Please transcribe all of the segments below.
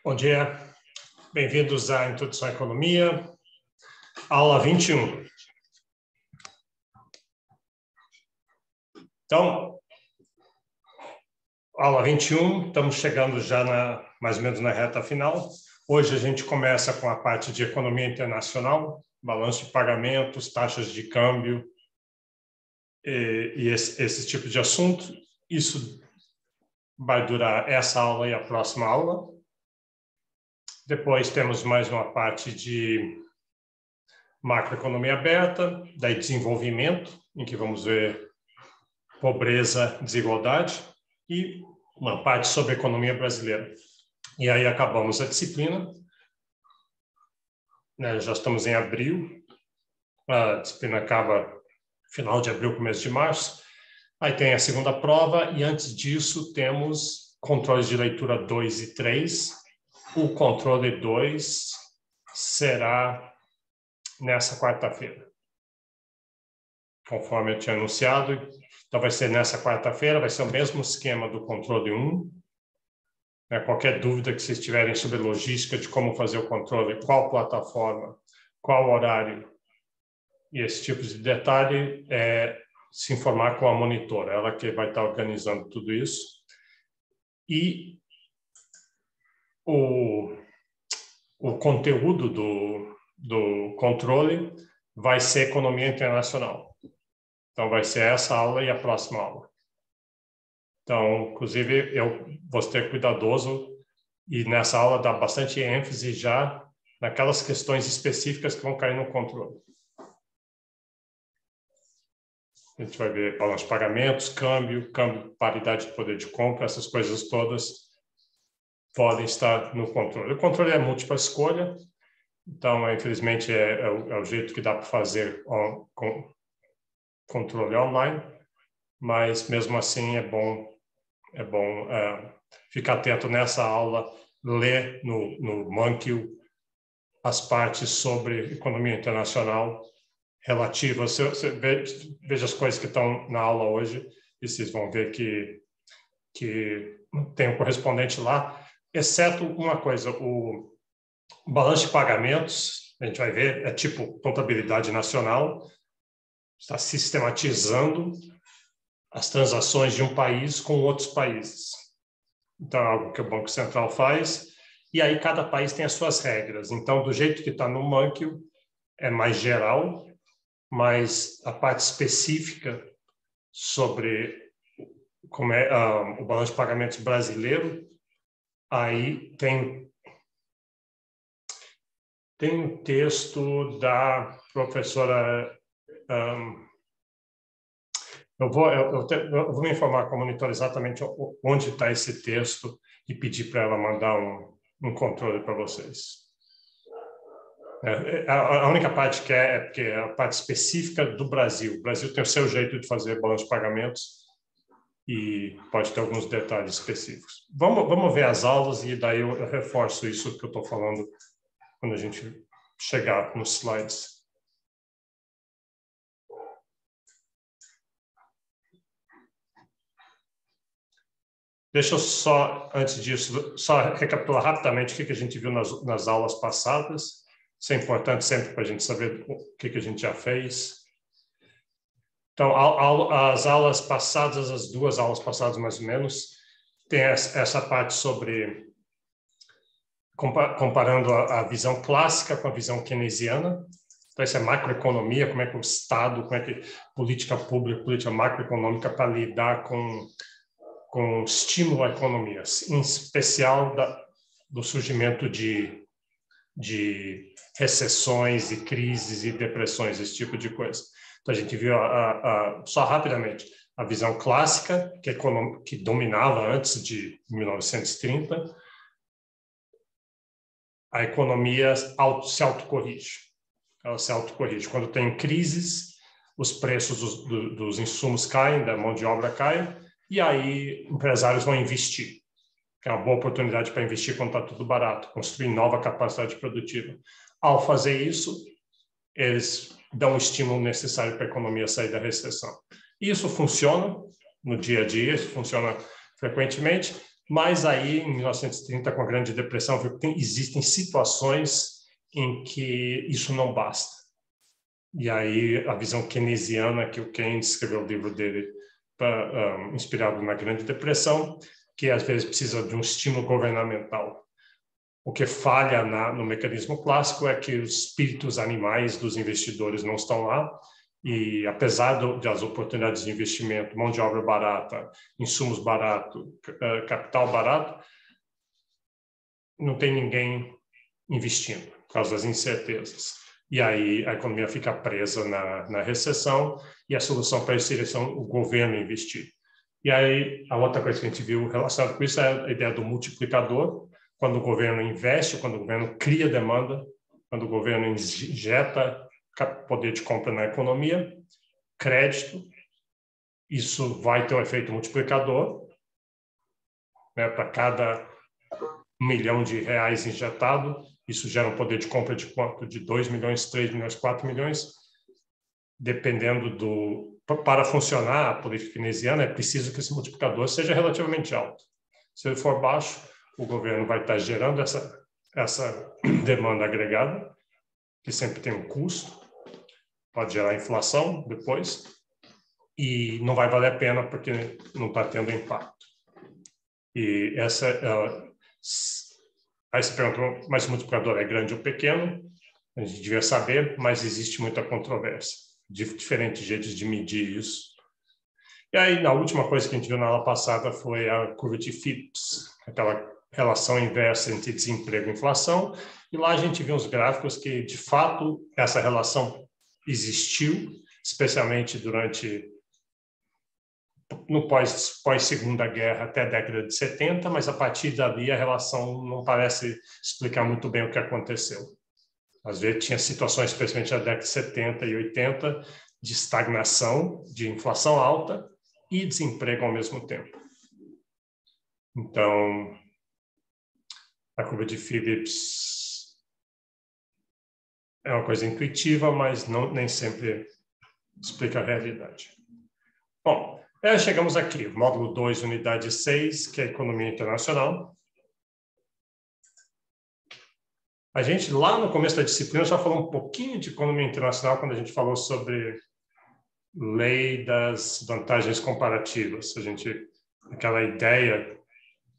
Bom dia, bem-vindos à Introdução à Economia, aula 21. Então, aula 21, estamos chegando já mais ou menos na reta final. Hoje a gente começa com a parte de economia internacional, balanço de pagamentos, taxas de câmbio e esse tipo de assunto. Isso vai durar essa aula e a próxima aula. Depois temos mais uma parte de macroeconomia aberta, daí desenvolvimento, em que vamos ver pobreza, desigualdade, e uma parte sobre economia brasileira. E aí acabamos a disciplina, né? Já estamos em abril, a disciplina acaba final de abril, começo de março. Aí tem a segunda prova, e antes disso temos controles de leitura 2 e 3. O controle 2 será nessa quarta-feira, conforme eu tinha anunciado. Então, vai ser nessa quarta-feira, vai ser o mesmo esquema do controle 1. Qualquer dúvida que vocês tiverem sobre logística de como fazer o controle, qual plataforma, qual horário, e esse tipo de detalhe, se informar com a monitora, ela que vai estar organizando tudo isso. E o conteúdo do controle vai ser economia internacional. Então, vai ser essa aula e a próxima aula. Então, inclusive, eu vou ser cuidadoso e nessa aula dar bastante ênfase já naquelas questões específicas que vão cair no controle. A gente vai ver balanço de pagamentos, câmbio, paridade de poder de compra, essas coisas todas podem estar no controle. O controle é múltipla escolha, então, infelizmente, é o jeito que dá para fazer com controle online, mas mesmo assim é bom ficar atento nessa aula, ler no Monkey as partes sobre economia internacional relativas. Você veja as coisas que estão na aula hoje e vocês vão ver que tem um correspondente lá, exceto uma coisa, o balanço de pagamentos, a gente vai ver, é tipo contabilidade nacional, está sistematizando as transações de um país com outros países. Então, é algo que o Banco Central faz, e aí cada país tem as suas regras. Então, do jeito que está no Monkey, é mais geral, mas a parte específica sobre como é o balanço de pagamentos brasileiro, aí tem um texto da professora... Eu vou me informar com a monitora exatamente onde está esse texto e pedir para ela mandar um controle para vocês. A única parte que é porque é a parte específica do Brasil. O Brasil tem o seu jeito de fazer balanço de pagamentos e pode ter alguns detalhes específicos. Vamos ver as aulas e daí eu reforço isso que eu estou falando quando a gente chegar nos slides. Deixa eu só, antes disso, só recapitular rapidamente o que a gente viu nas aulas passadas. Isso é importante sempre para a gente saber o que a gente já fez. Então, as aulas passadas, as duas aulas passadas mais ou menos, tem essa parte sobre comparando a visão clássica com a visão keynesiana. Então, isso é macroeconomia, como é que o Estado, como é que política pública, política macroeconômica para lidar com estímulo à economia, em especial do surgimento de recessões e crises e depressões, esse tipo de coisa. Então, a gente viu, só rapidamente, a visão clássica, que dominava antes de 1930, a economia se autocorrige. Ela se autocorrige. Quando tem crises, os preços dos insumos caem, da mão de obra cai, e aí empresários vão investir. É uma boa oportunidade para investir quando está tudo barato, construir nova capacidade produtiva. Ao fazer isso, eles dão o estímulo necessário para a economia sair da recessão. Isso funciona no dia a dia, isso funciona frequentemente, Mas aí, em 1930, com a Grande Depressão, viu que existem situações em que isso não basta. E aí a visão keynesiana, que o Keynes escreveu o livro dele inspirado na Grande Depressão, que às vezes precisa de um estímulo governamental. O que falha no mecanismo clássico é que os espíritos animais dos investidores não estão lá, e apesar das oportunidades de investimento, mão de obra barata, insumos baratos, capital barato, não tem ninguém investindo por causa das incertezas. E aí a economia fica presa na recessão, e a solução para isso seria o governo investir. E aí a outra coisa que a gente viu relacionada com isso é a ideia do multiplicador. Quando o governo investe, quando o governo cria demanda, quando o governo injeta poder de compra na economia, crédito, isso vai ter um efeito multiplicador, né? Para cada R$1 milhão injetado, isso gera um poder de compra de quanto? De 2 milhões, 3 milhões, 4 milhões, dependendo Para funcionar a política keynesiana, é preciso que esse multiplicador seja relativamente alto. Se ele for baixo, o governo vai estar gerando essa demanda agregada, que sempre tem um custo, pode gerar inflação depois, e não vai valer a pena porque não está tendo impacto. E aí você perguntou, mas o multiplicador é grande ou pequeno? A gente devia saber, mas existe muita controvérsia, diferentes jeitos de medir isso. E aí, a última coisa que a gente viu na aula passada foi a curva de Phillips, aquela relação inversa entre desemprego e inflação, e lá a gente viu uns gráficos que, de fato, essa relação existiu, especialmente no pós-Segunda Guerra até a década de 70, mas a partir dali a relação não parece explicar muito bem o que aconteceu. Às vezes tinha situações, especialmente na década de 70 e 80, de estagnação, de inflação alta e desemprego ao mesmo tempo. Então, a curva de Phillips é uma coisa intuitiva, mas nem sempre explica a realidade. Bom, chegamos aqui, módulo 2, unidade 6, que é a economia internacional. A gente, lá no começo da disciplina, já falou um pouquinho de economia internacional quando a gente falou sobre lei das vantagens comparativas. Aquela ideia,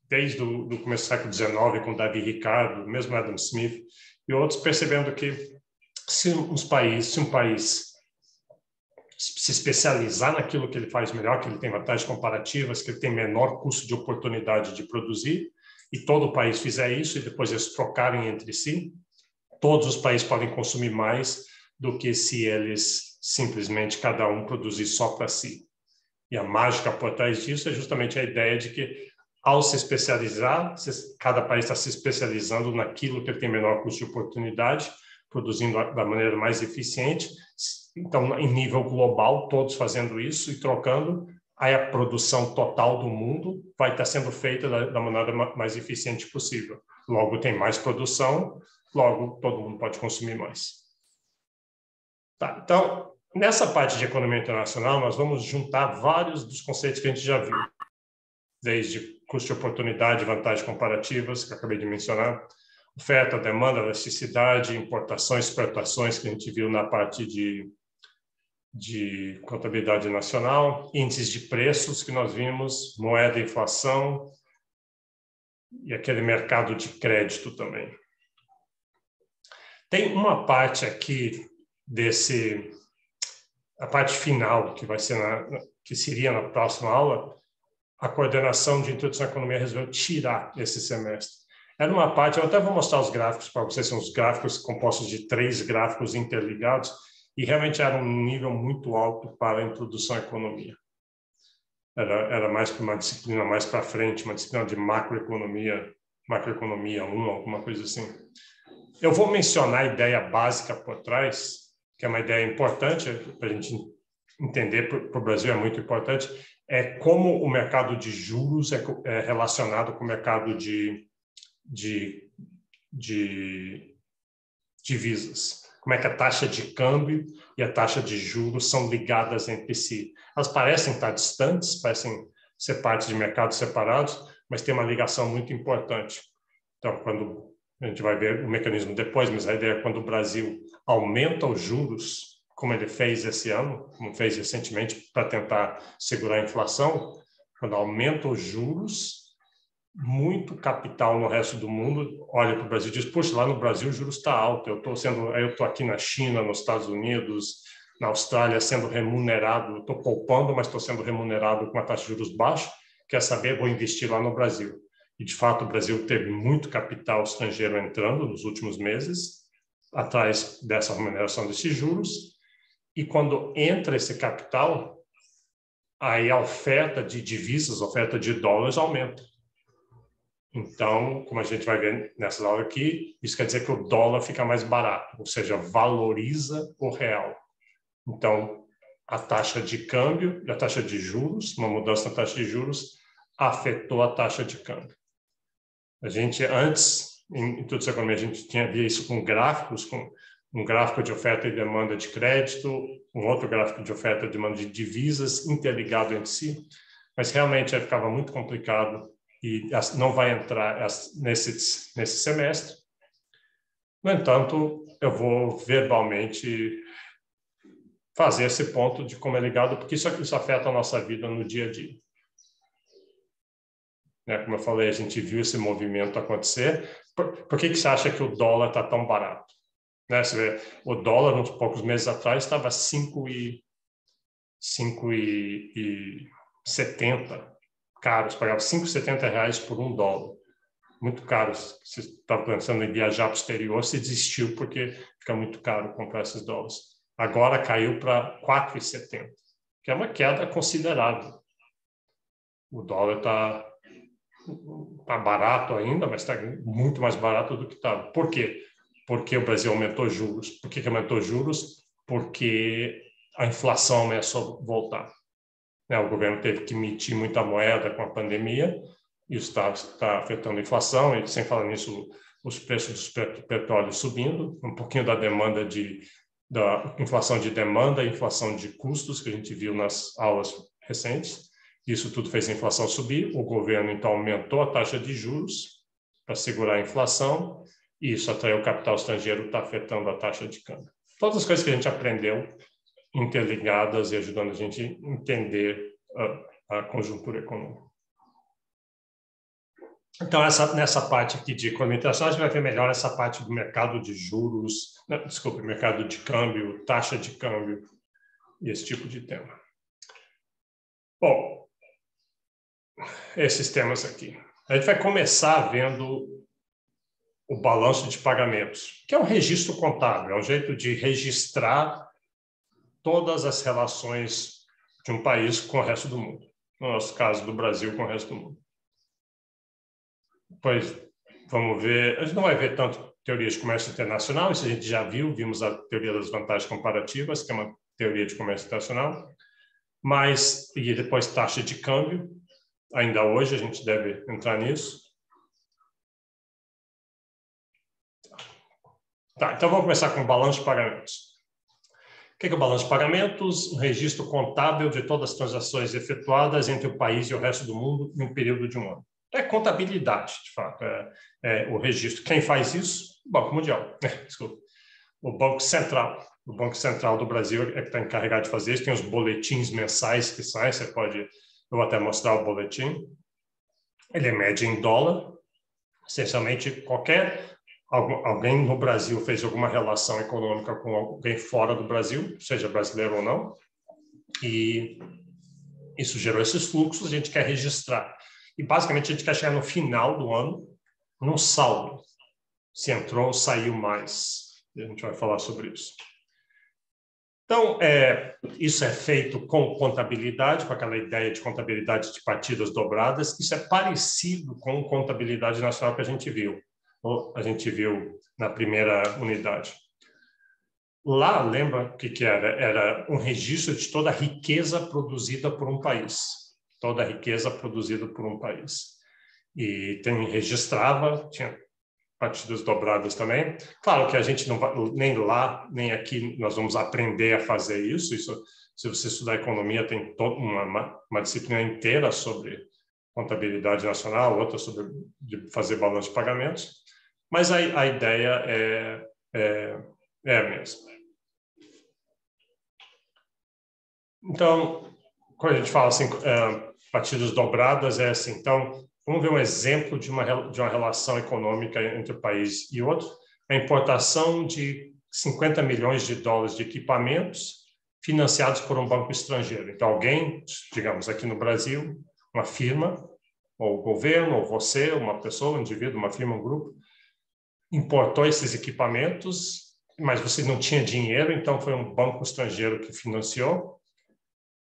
desde o começo do século XIX, com Davi Ricardo, mesmo Adam Smith, e outros, percebendo que se um país se especializar naquilo que ele faz melhor, que ele tem vantagens comparativas, que ele tem menor custo de oportunidade de produzir, e todo o país fizer isso, e depois eles trocarem entre si, todos os países podem consumir mais do que se eles simplesmente cada um produzir só para si. E a mágica por trás disso é justamente a ideia de que, ao se especializar, cada país está se especializando naquilo que ele tem menor custo de oportunidade, produzindo da maneira mais eficiente. Então, em nível global, todos fazendo isso e trocando, aí a produção total do mundo vai estar sendo feita da maneira mais eficiente possível. Logo, tem mais produção, logo, todo mundo pode consumir mais. Tá, então, nessa parte de economia internacional, nós vamos juntar vários dos conceitos que a gente já viu, desde custo de oportunidade, vantagens comparativas, que eu acabei de mencionar, oferta, demanda, elasticidade, importações, exportações, que a gente viu na parte de contabilidade nacional, índices de preços que nós vimos, moeda e inflação, e aquele mercado de crédito também. Tem uma parte aqui a parte final, que vai ser que seria na próxima aula, a coordenação de introdução à economia resolveu tirar esse semestre. Era uma parte, eu até vou mostrar os gráficos para vocês, são os gráficos compostos de 3 gráficos interligados, e realmente era um nível muito alto para a introdução à economia. Era mais para uma disciplina mais para frente, uma disciplina de macroeconomia 1, alguma coisa assim. Eu vou mencionar a ideia básica por trás, que é uma ideia importante para a gente entender, para o Brasil é muito importante, é como o mercado de juros é relacionado com o mercado de divisas. Como é que a taxa de câmbio e a taxa de juros são ligadas entre si. Elas parecem estar distantes, parecem ser partes de mercados separados, mas tem uma ligação muito importante. Então, quando a gente vai ver o mecanismo depois, mas a ideia é quando o Brasil aumenta os juros, como ele fez esse ano, como fez recentemente para tentar segurar a inflação, quando aumenta os juros, muito capital no resto do mundo olha para o Brasil e diz: puxa, lá no Brasil o juros está alto, eu estou aqui na China, nos Estados Unidos, na Austrália, sendo remunerado, estou poupando, mas estou sendo remunerado com uma taxa de juros baixa, quer saber, vou investir lá no Brasil. E, de fato, o Brasil teve muito capital estrangeiro entrando nos últimos meses, atrás dessa remuneração desses juros, e quando entra esse capital, aí a oferta de divisas, a oferta de dólares aumenta. Então, como a gente vai ver nessa aula aqui, isso quer dizer que o dólar fica mais barato, ou seja, valoriza o real. Então, a taxa de câmbio e a taxa de juros, uma mudança na taxa de juros, afetou a taxa de câmbio. A gente, antes, em introdução à economia, a gente via isso com gráficos, com um gráfico de oferta e demanda de crédito, um outro gráfico de oferta e demanda de divisas, interligado entre si, mas realmente ficava muito complicado e não vai entrar nesse semestre. No entanto, eu vou verbalmente fazer esse ponto de como é ligado, porque isso afeta a nossa vida no dia a dia. Como eu falei, a gente viu esse movimento acontecer. Por que você acha que o dólar está tão barato? Você vê, o dólar, uns poucos meses atrás, estava 5,70 caros, pagava R$5,70 por $1. Muito caro. Se estava pensando em viajar para o exterior, se desistiu porque fica muito caro comprar esses dólares. Agora caiu para R$4,70, que é uma queda considerável. O dólar está barato ainda, mas está muito mais barato do que estava. Por quê? Porque o Brasil aumentou juros. Por que aumentou juros? Porque a inflação começou a voltar. O governo teve que emitir muita moeda com a pandemia, isso está afetando a inflação, e sem falar nisso, os preços do petróleo subindo, um pouquinho da demanda da inflação de demanda e inflação de custos que a gente viu nas aulas recentes. Isso tudo fez a inflação subir, o governo então aumentou a taxa de juros para segurar a inflação, e isso atraiu o capital estrangeiro, está afetando a taxa de câmbio. Todas as coisas que a gente aprendeu interligadas e ajudando a gente a entender a conjuntura econômica. Então, nessa parte aqui de economia internacional, a gente vai ver melhor essa parte do mercado de juros, mercado de câmbio, taxa de câmbio e esse tipo de tema. Bom, esses temas aqui. A gente vai começar vendo o balanço de pagamentos, que é um registro contábil, é um jeito de registrar todas as relações de um país com o resto do mundo. No nosso caso, do Brasil com o resto do mundo. Depois, vamos ver... A gente não vai ver tanto teoria de comércio internacional, isso a gente já viu, vimos a teoria das vantagens comparativas, que é uma teoria de comércio internacional, e depois taxa de câmbio. Ainda hoje a gente deve entrar nisso. Então vamos começar com o balanço de pagamentos. O que é o balanço de pagamentos? Um registro contábil de todas as transações efetuadas entre o país e o resto do mundo em um período de um ano. É contabilidade, de fato, é o registro. Quem faz isso? O Banco Mundial. Desculpa. O Banco Central. O Banco Central do Brasil é que está encarregado de fazer isso. Tem os boletins mensais que saem, eu vou até mostrar o boletim. Ele é média em dólar. Essencialmente, alguém no Brasil fez alguma relação econômica com alguém fora do Brasil, seja brasileiro ou não, e isso gerou esses fluxos, a gente quer registrar. E, basicamente, a gente quer chegar no final do ano num saldo, se entrou ou saiu mais. E a gente vai falar sobre isso. Então, isso é feito com contabilidade, com aquela ideia de contabilidade de partidas dobradas. Isso é parecido com contabilidade nacional que a gente viu na primeira unidade. Lá, lembra o que era? Era um registro de toda a riqueza produzida por um país. Toda a riqueza produzida por um país. E registrava, tinha partidas dobradas também. Claro que a gente não vai, nem lá, nem aqui, nós vamos aprender a fazer isso. Se você estudar economia, tem toda uma disciplina inteira sobre contabilidade nacional, outra sobre de fazer balanço de pagamentos, mas a ideia é a mesma. Então, quando a gente fala assim, partidas dobradas, é assim. Então, vamos ver um exemplo de uma relação econômica entre um país e outro. A importação de 50 milhões de dólares de equipamentos financiados por um banco estrangeiro. Então, alguém, digamos, aqui no Brasil, uma firma, ou o governo, ou você, uma pessoa, um indivíduo, uma firma, um grupo, importou esses equipamentos, mas você não tinha dinheiro, então foi um banco estrangeiro que financiou.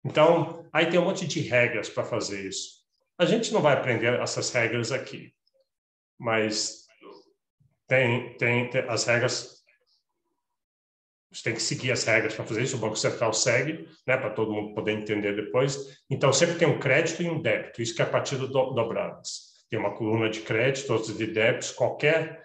Então, aí tem um monte de regras para fazer isso. A gente não vai aprender essas regras aqui, mas tem as regras. Você tem que seguir as regras para fazer isso, o Banco Central segue, né, para todo mundo poder entender depois. Então, sempre tem um crédito e um débito, isso que é a partida dobradas. Tem uma coluna de crédito, outra de débitos, qualquer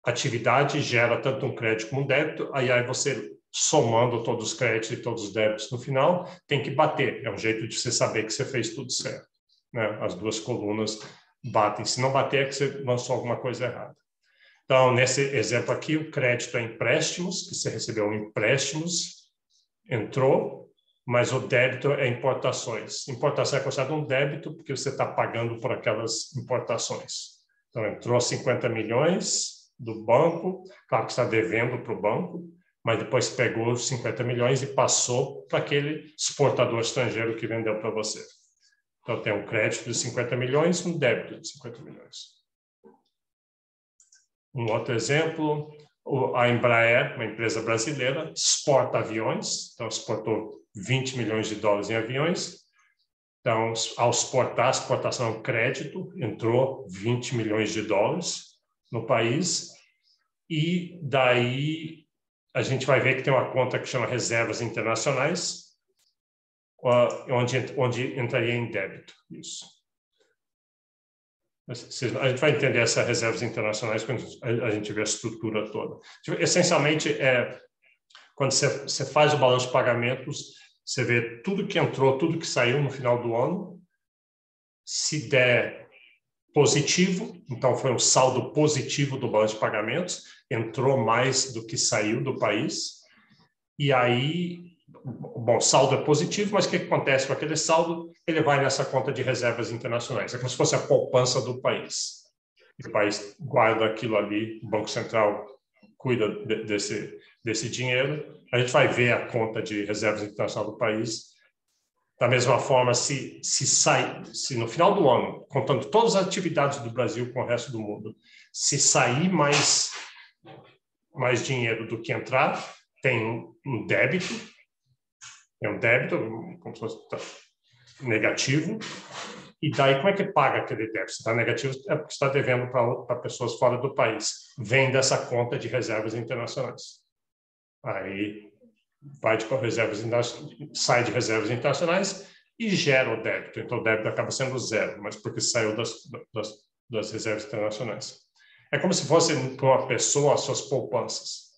atividade gera tanto um crédito como um débito, aí você, somando todos os créditos e todos os débitos no final, tem que bater. É um jeito de você saber que você fez tudo certo, né? As duas colunas batem. Se não bater, é que você lançou alguma coisa errada. Então, nesse exemplo aqui, o crédito é empréstimos, que você recebeu empréstimos, entrou, mas o débito é importações. Importação é considerado um débito porque você está pagando por aquelas importações. Então, entrou 50 milhões do banco, claro que está devendo para o banco, mas depois pegou os 50 milhões e passou para aquele exportador estrangeiro que vendeu para você. Então, tem um crédito de 50 milhões e um débito de 50 milhões. Um outro exemplo, a Embraer, uma empresa brasileira, exporta aviões, então exportou 20 milhões de dólares em aviões. Então, ao exportar, a exportação é um crédito, entrou 20 milhões de dólares no país, e daí a gente vai ver que tem uma conta que chama reservas internacionais, onde entraria em débito isso. A gente vai entender essas reservas internacionais quando a gente vê a estrutura toda. Essencialmente, quando você faz o balanço de pagamentos, você vê tudo que entrou, tudo que saiu no final do ano. Se der positivo, então foi um saldo positivo do balanço de pagamentos, entrou mais do que saiu do país. E aí, bom, saldo é positivo, mas o que acontece com aquele saldo? Ele vai nessa conta de reservas internacionais. É como se fosse a poupança do país. O país guarda aquilo ali, o Banco Central cuida desse dinheiro. A gente vai ver a conta de reservas internacionais do país. Da mesma forma, se no final do ano, contando todas as atividades do Brasil com o resto do mundo, se sair mais dinheiro do que entrar, tem um débito, como se fosse negativo, e daí como é que paga aquele débito? Se está negativo, é porque está devendo para pessoas fora do país. Vem dessa conta de reservas internacionais. Aí vai de reservas, sai de reservas internacionais e gera o débito. Então, o débito acaba sendo zero, mas porque saiu das reservas internacionais. É como se fosse para uma pessoa as suas poupanças.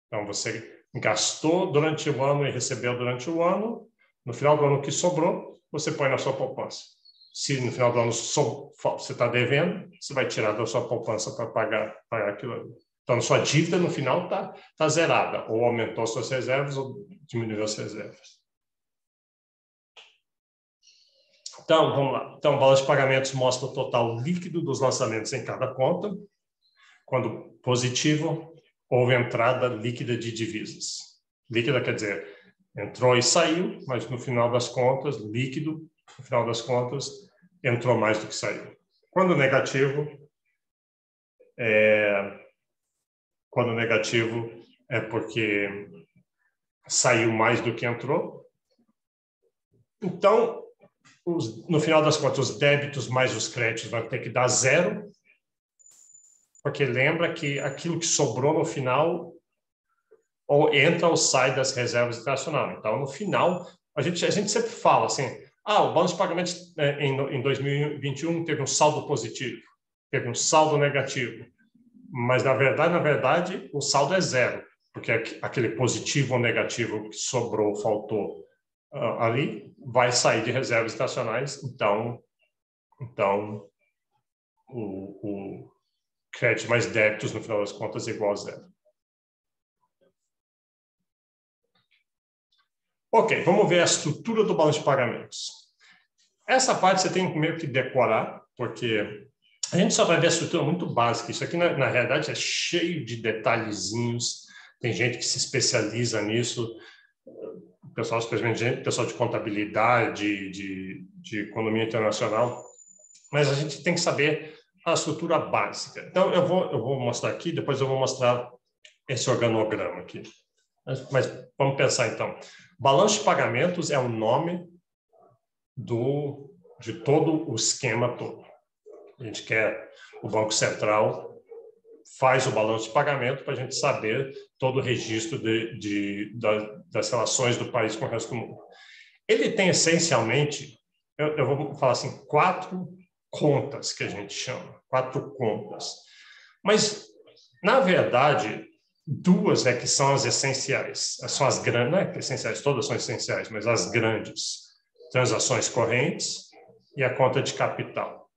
Então, você gastou durante o ano e recebeu durante o ano. No final do ano, o que sobrou, você põe na sua poupança. Se no final do ano você está devendo, você vai tirar da sua poupança para pagar aquilo ali. Então, a sua dívida, no final, tá zerada. Ou aumentou suas reservas, ou diminuiu as reservas. Então, vamos lá. Então, o balanço de pagamentos mostra o total líquido dos lançamentos em cada conta. Quando positivo, houve entrada líquida de divisas. Líquida quer dizer, entrou e saiu, mas no final das contas, líquido, no final das contas, entrou mais do que saiu. Quando negativo é porque saiu mais do que entrou. Então, no final das contas, os débitos mais os créditos vão ter que dar zero, porque lembra que aquilo que sobrou no final ou entra ou sai das reservas internacionais. Então, no final, a gente sempre fala assim, o balanço de pagamentos em 2021 teve um saldo positivo, teve um saldo negativo. Mas, na verdade, o saldo é zero, porque aquele positivo ou negativo que sobrou, faltou ali, vai sair de reservas internacionais, então Então, o crédito mais débitos, no final das contas, é igual a zero. Ok, vamos ver a estrutura do balanço de pagamentos. Essa parte você tem meio que decorar, porque a gente só vai ver a estrutura muito básica. Isso aqui, na realidade, é cheio de detalhezinhos. Tem gente que se especializa nisso. Pessoal, especialmente pessoal de contabilidade, de economia internacional. Mas a gente tem que saber a estrutura básica. Então, eu vou mostrar aqui, depois eu vou mostrar esse organograma aqui. Mas vamos pensar, então. Balanço de pagamentos é o nome de todo o esquema todo. A gente quer, o Banco Central faz o balanço de pagamento para a gente saber todo o registro das relações do país com o resto do mundo. Ele tem, essencialmente, eu vou falar assim, 4 contas que a gente chama, 4 contas. Mas, na verdade, 2 que são as essenciais. São as grandes, não é que essenciais, todas são essenciais, mas as grandes. Transações correntes e a conta de capital.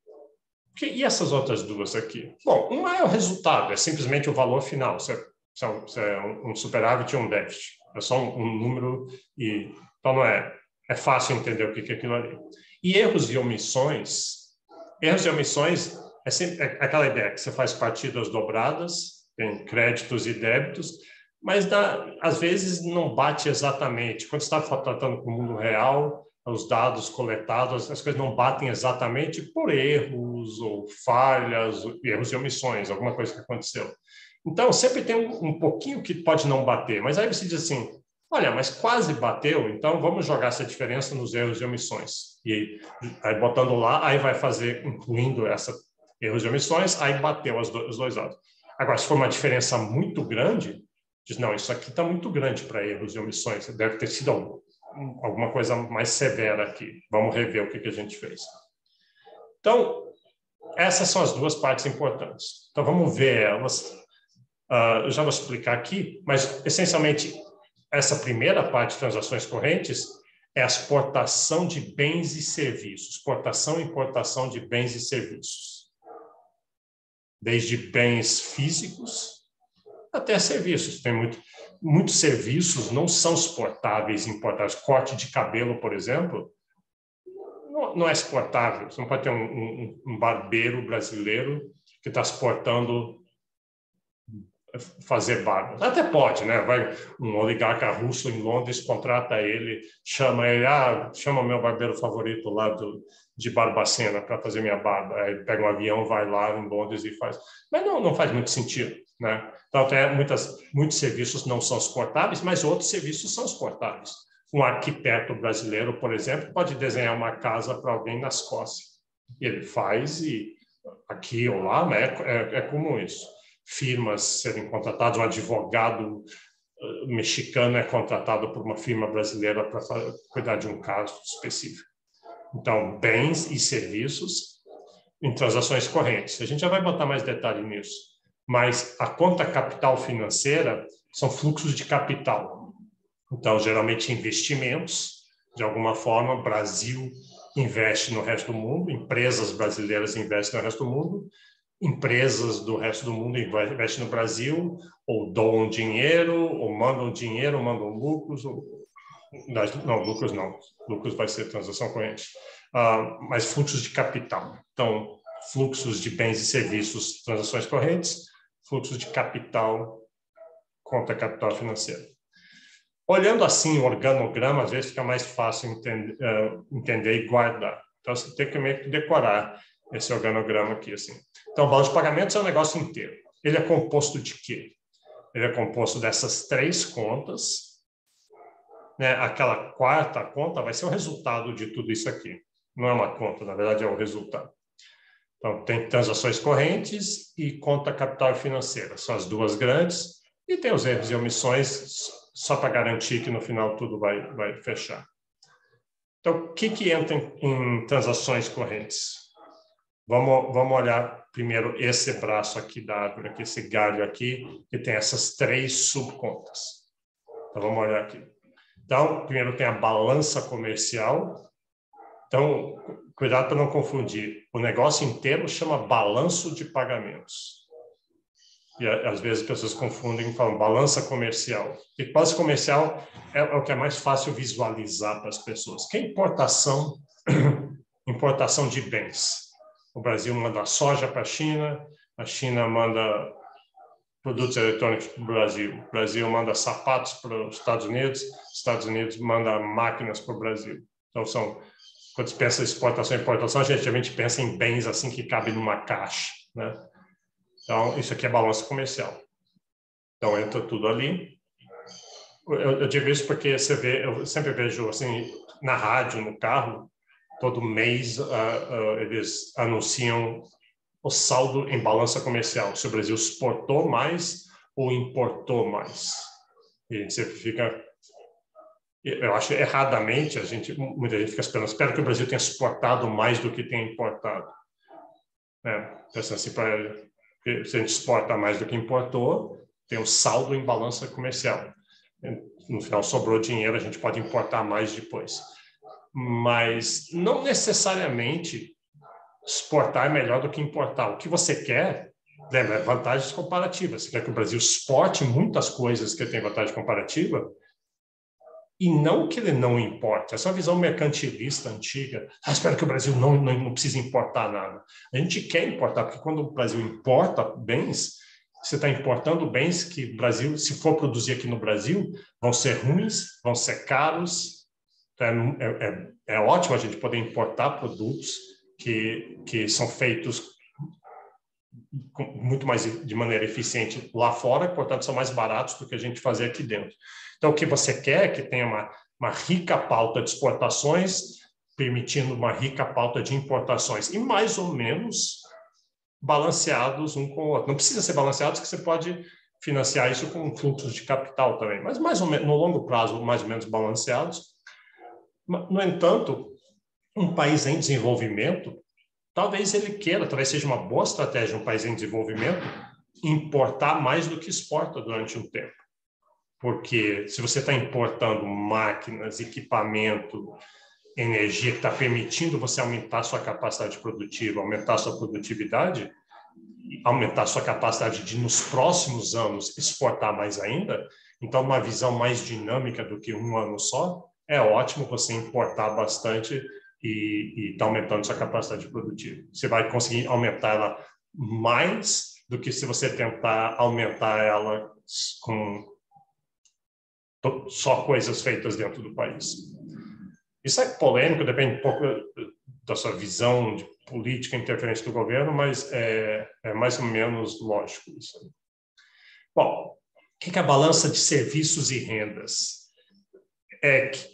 E essas outras 2 aqui? Bom, uma é o resultado, é simplesmente o valor final. Se é um superávit e um déficit. É só um número. Então, não é fácil entender o que é aquilo ali. E erros e omissões é sempre aquela ideia que você faz partidas dobradas, tem créditos e débitos, mas às vezes não bate exatamente. Quando você está tratando com o mundo real, os dados coletados, as coisas não batem exatamente por erros ou falhas, erros e omissões, alguma coisa que aconteceu. Então, sempre tem um pouquinho que pode não bater, mas aí você diz assim, olha, mas quase bateu, então vamos jogar essa diferença nos erros e omissões. E aí, botando lá, aí vai fazer, incluindo erros e omissões, aí bateu os 2 lados. Agora, se for uma diferença muito grande, diz, não, isso aqui está muito grande para erros e omissões, deve ter sido alguma coisa mais severa aqui. Vamos rever o que a gente fez. Então, essas são as 2 partes importantes. Então, vamos ver elas. Eu já vou explicar aqui, mas, essencialmente, essa primeira parte de transações correntes é a exportação de bens e serviços. Exportação e importação de bens e serviços. Desde bens físicos até serviços. Tem muitos serviços não são exportáveis e importáveis. Corte de cabelo, por exemplo, não é exportável. Você não pode ter um barbeiro brasileiro que está exportando fazer barba. Até pode, né? Vai um oligarca russo em Londres, contrata ele, chama o meu barbeiro favorito lá de Barbacena para fazer minha barba. Aí pega um avião, vai lá em Londres e faz. Mas não faz muito sentido, né? Então, muitos serviços não são exportáveis, mas outros serviços são exportáveis. Um arquiteto brasileiro, por exemplo, pode desenhar uma casa para alguém na Escócia. E ele faz, e aqui ou lá, né? É comum isso. Firmas serem contratadas, um advogado mexicano é contratado por uma firma brasileira para cuidar de um caso específico. Então, bens e serviços em transações correntes. A gente já vai botar mais detalhe nisso. Mas a conta capital financeira são fluxos de capital. Então, geralmente, investimentos, de alguma forma, o Brasil investe no resto do mundo, empresas brasileiras investem no resto do mundo, empresas do resto do mundo investem no Brasil, ou doam dinheiro, ou mandam lucros, lucros não, lucros vai ser transação corrente, mas fluxos de capital. Então, fluxos de bens e serviços, transações correntes, fluxos de capital, conta capital financeiro. Olhando assim o organograma, às vezes fica mais fácil entender e guardar. Então, você tem que meio que decorar esse organograma aqui, assim. Então, o balanço de pagamentos é um negócio inteiro. Ele é composto de quê? Ele é composto dessas 3 contas, né? Aquela quarta conta vai ser o resultado de tudo isso aqui. Não é uma conta, na verdade é o resultado. Então, tem transações correntes e conta capital financeira. São as 2 grandes. E tem os erros e omissões, só para garantir que no final tudo vai fechar. Então, o que entra em transações correntes? Vamos olhar primeiro esse braço aqui da árvore, aqui, esse galho aqui, que tem essas 3 subcontas. Então, vamos olhar aqui. Então, primeiro tem a balança comercial. Então, cuidado para não confundir. O negócio inteiro chama balanço de pagamentos. E às vezes as pessoas confundem e falam balança comercial. E balança comercial é o que é mais fácil visualizar para as pessoas. Que é importação, importação de bens. O Brasil manda soja para a China manda produtos eletrônicos para o Brasil manda sapatos para os Estados Unidos manda máquinas para o Brasil. Então, quando se pensa em exportação e importação, a gente pensa em bens assim que cabem numa caixa, né? Então, isso aqui é balança comercial. Então, entra tudo ali. Eu digo isso porque eu sempre vejo assim, na rádio, no carro, todo mês eles anunciam o saldo em balança comercial, se o Brasil exportou mais ou importou mais. E você fica... Eu acho erradamente, muita gente fica esperando, espero que o Brasil tenha exportado mais do que tem importado. Pensando assim, se a gente exporta mais do que importou, tem um saldo em balança comercial. No final, sobrou dinheiro, a gente pode importar mais depois. Mas não necessariamente exportar é melhor do que importar. O que você quer, lembra, é vantagens comparativas. Você quer que o Brasil exporte muitas coisas que tem vantagem comparativa e não que ele não importe. Essa é uma visão mercantilista antiga. Espero que o Brasil não precise importar nada. A gente quer importar, porque quando o Brasil importa bens, você está importando bens que o Brasil, se for produzir aqui no Brasil, vão ser ruins, vão ser caros. É ótimo a gente poder importar produtos que são feitos muito mais de maneira eficiente lá fora, portanto, são mais baratos do que a gente fazer aqui dentro. Então, o que você quer é que tenha uma rica pauta de exportações, permitindo uma rica pauta de importações, e mais ou menos balanceados um com o outro. Não precisa ser balanceados, que você pode financiar isso com fluxos de capital também, mas mais ou menos, no longo prazo, mais ou menos balanceados. No entanto, um país em desenvolvimento, talvez seja uma boa estratégia um país em desenvolvimento importar mais do que exporta durante um tempo. Porque se você está importando máquinas, equipamento, energia que está permitindo você aumentar sua capacidade produtiva, aumentar sua produtividade, aumentar sua capacidade de, nos próximos anos, exportar mais ainda, então uma visão mais dinâmica do que um ano só, é ótimo você importar bastante e está aumentando sua capacidade produtiva. Você vai conseguir aumentar ela mais do que se você tentar aumentar ela com só coisas feitas dentro do país. Isso é polêmico, depende um pouco da sua visão de política interferente do governo, mas é mais ou menos lógico isso. Bom, o que é a balança de serviços e rendas?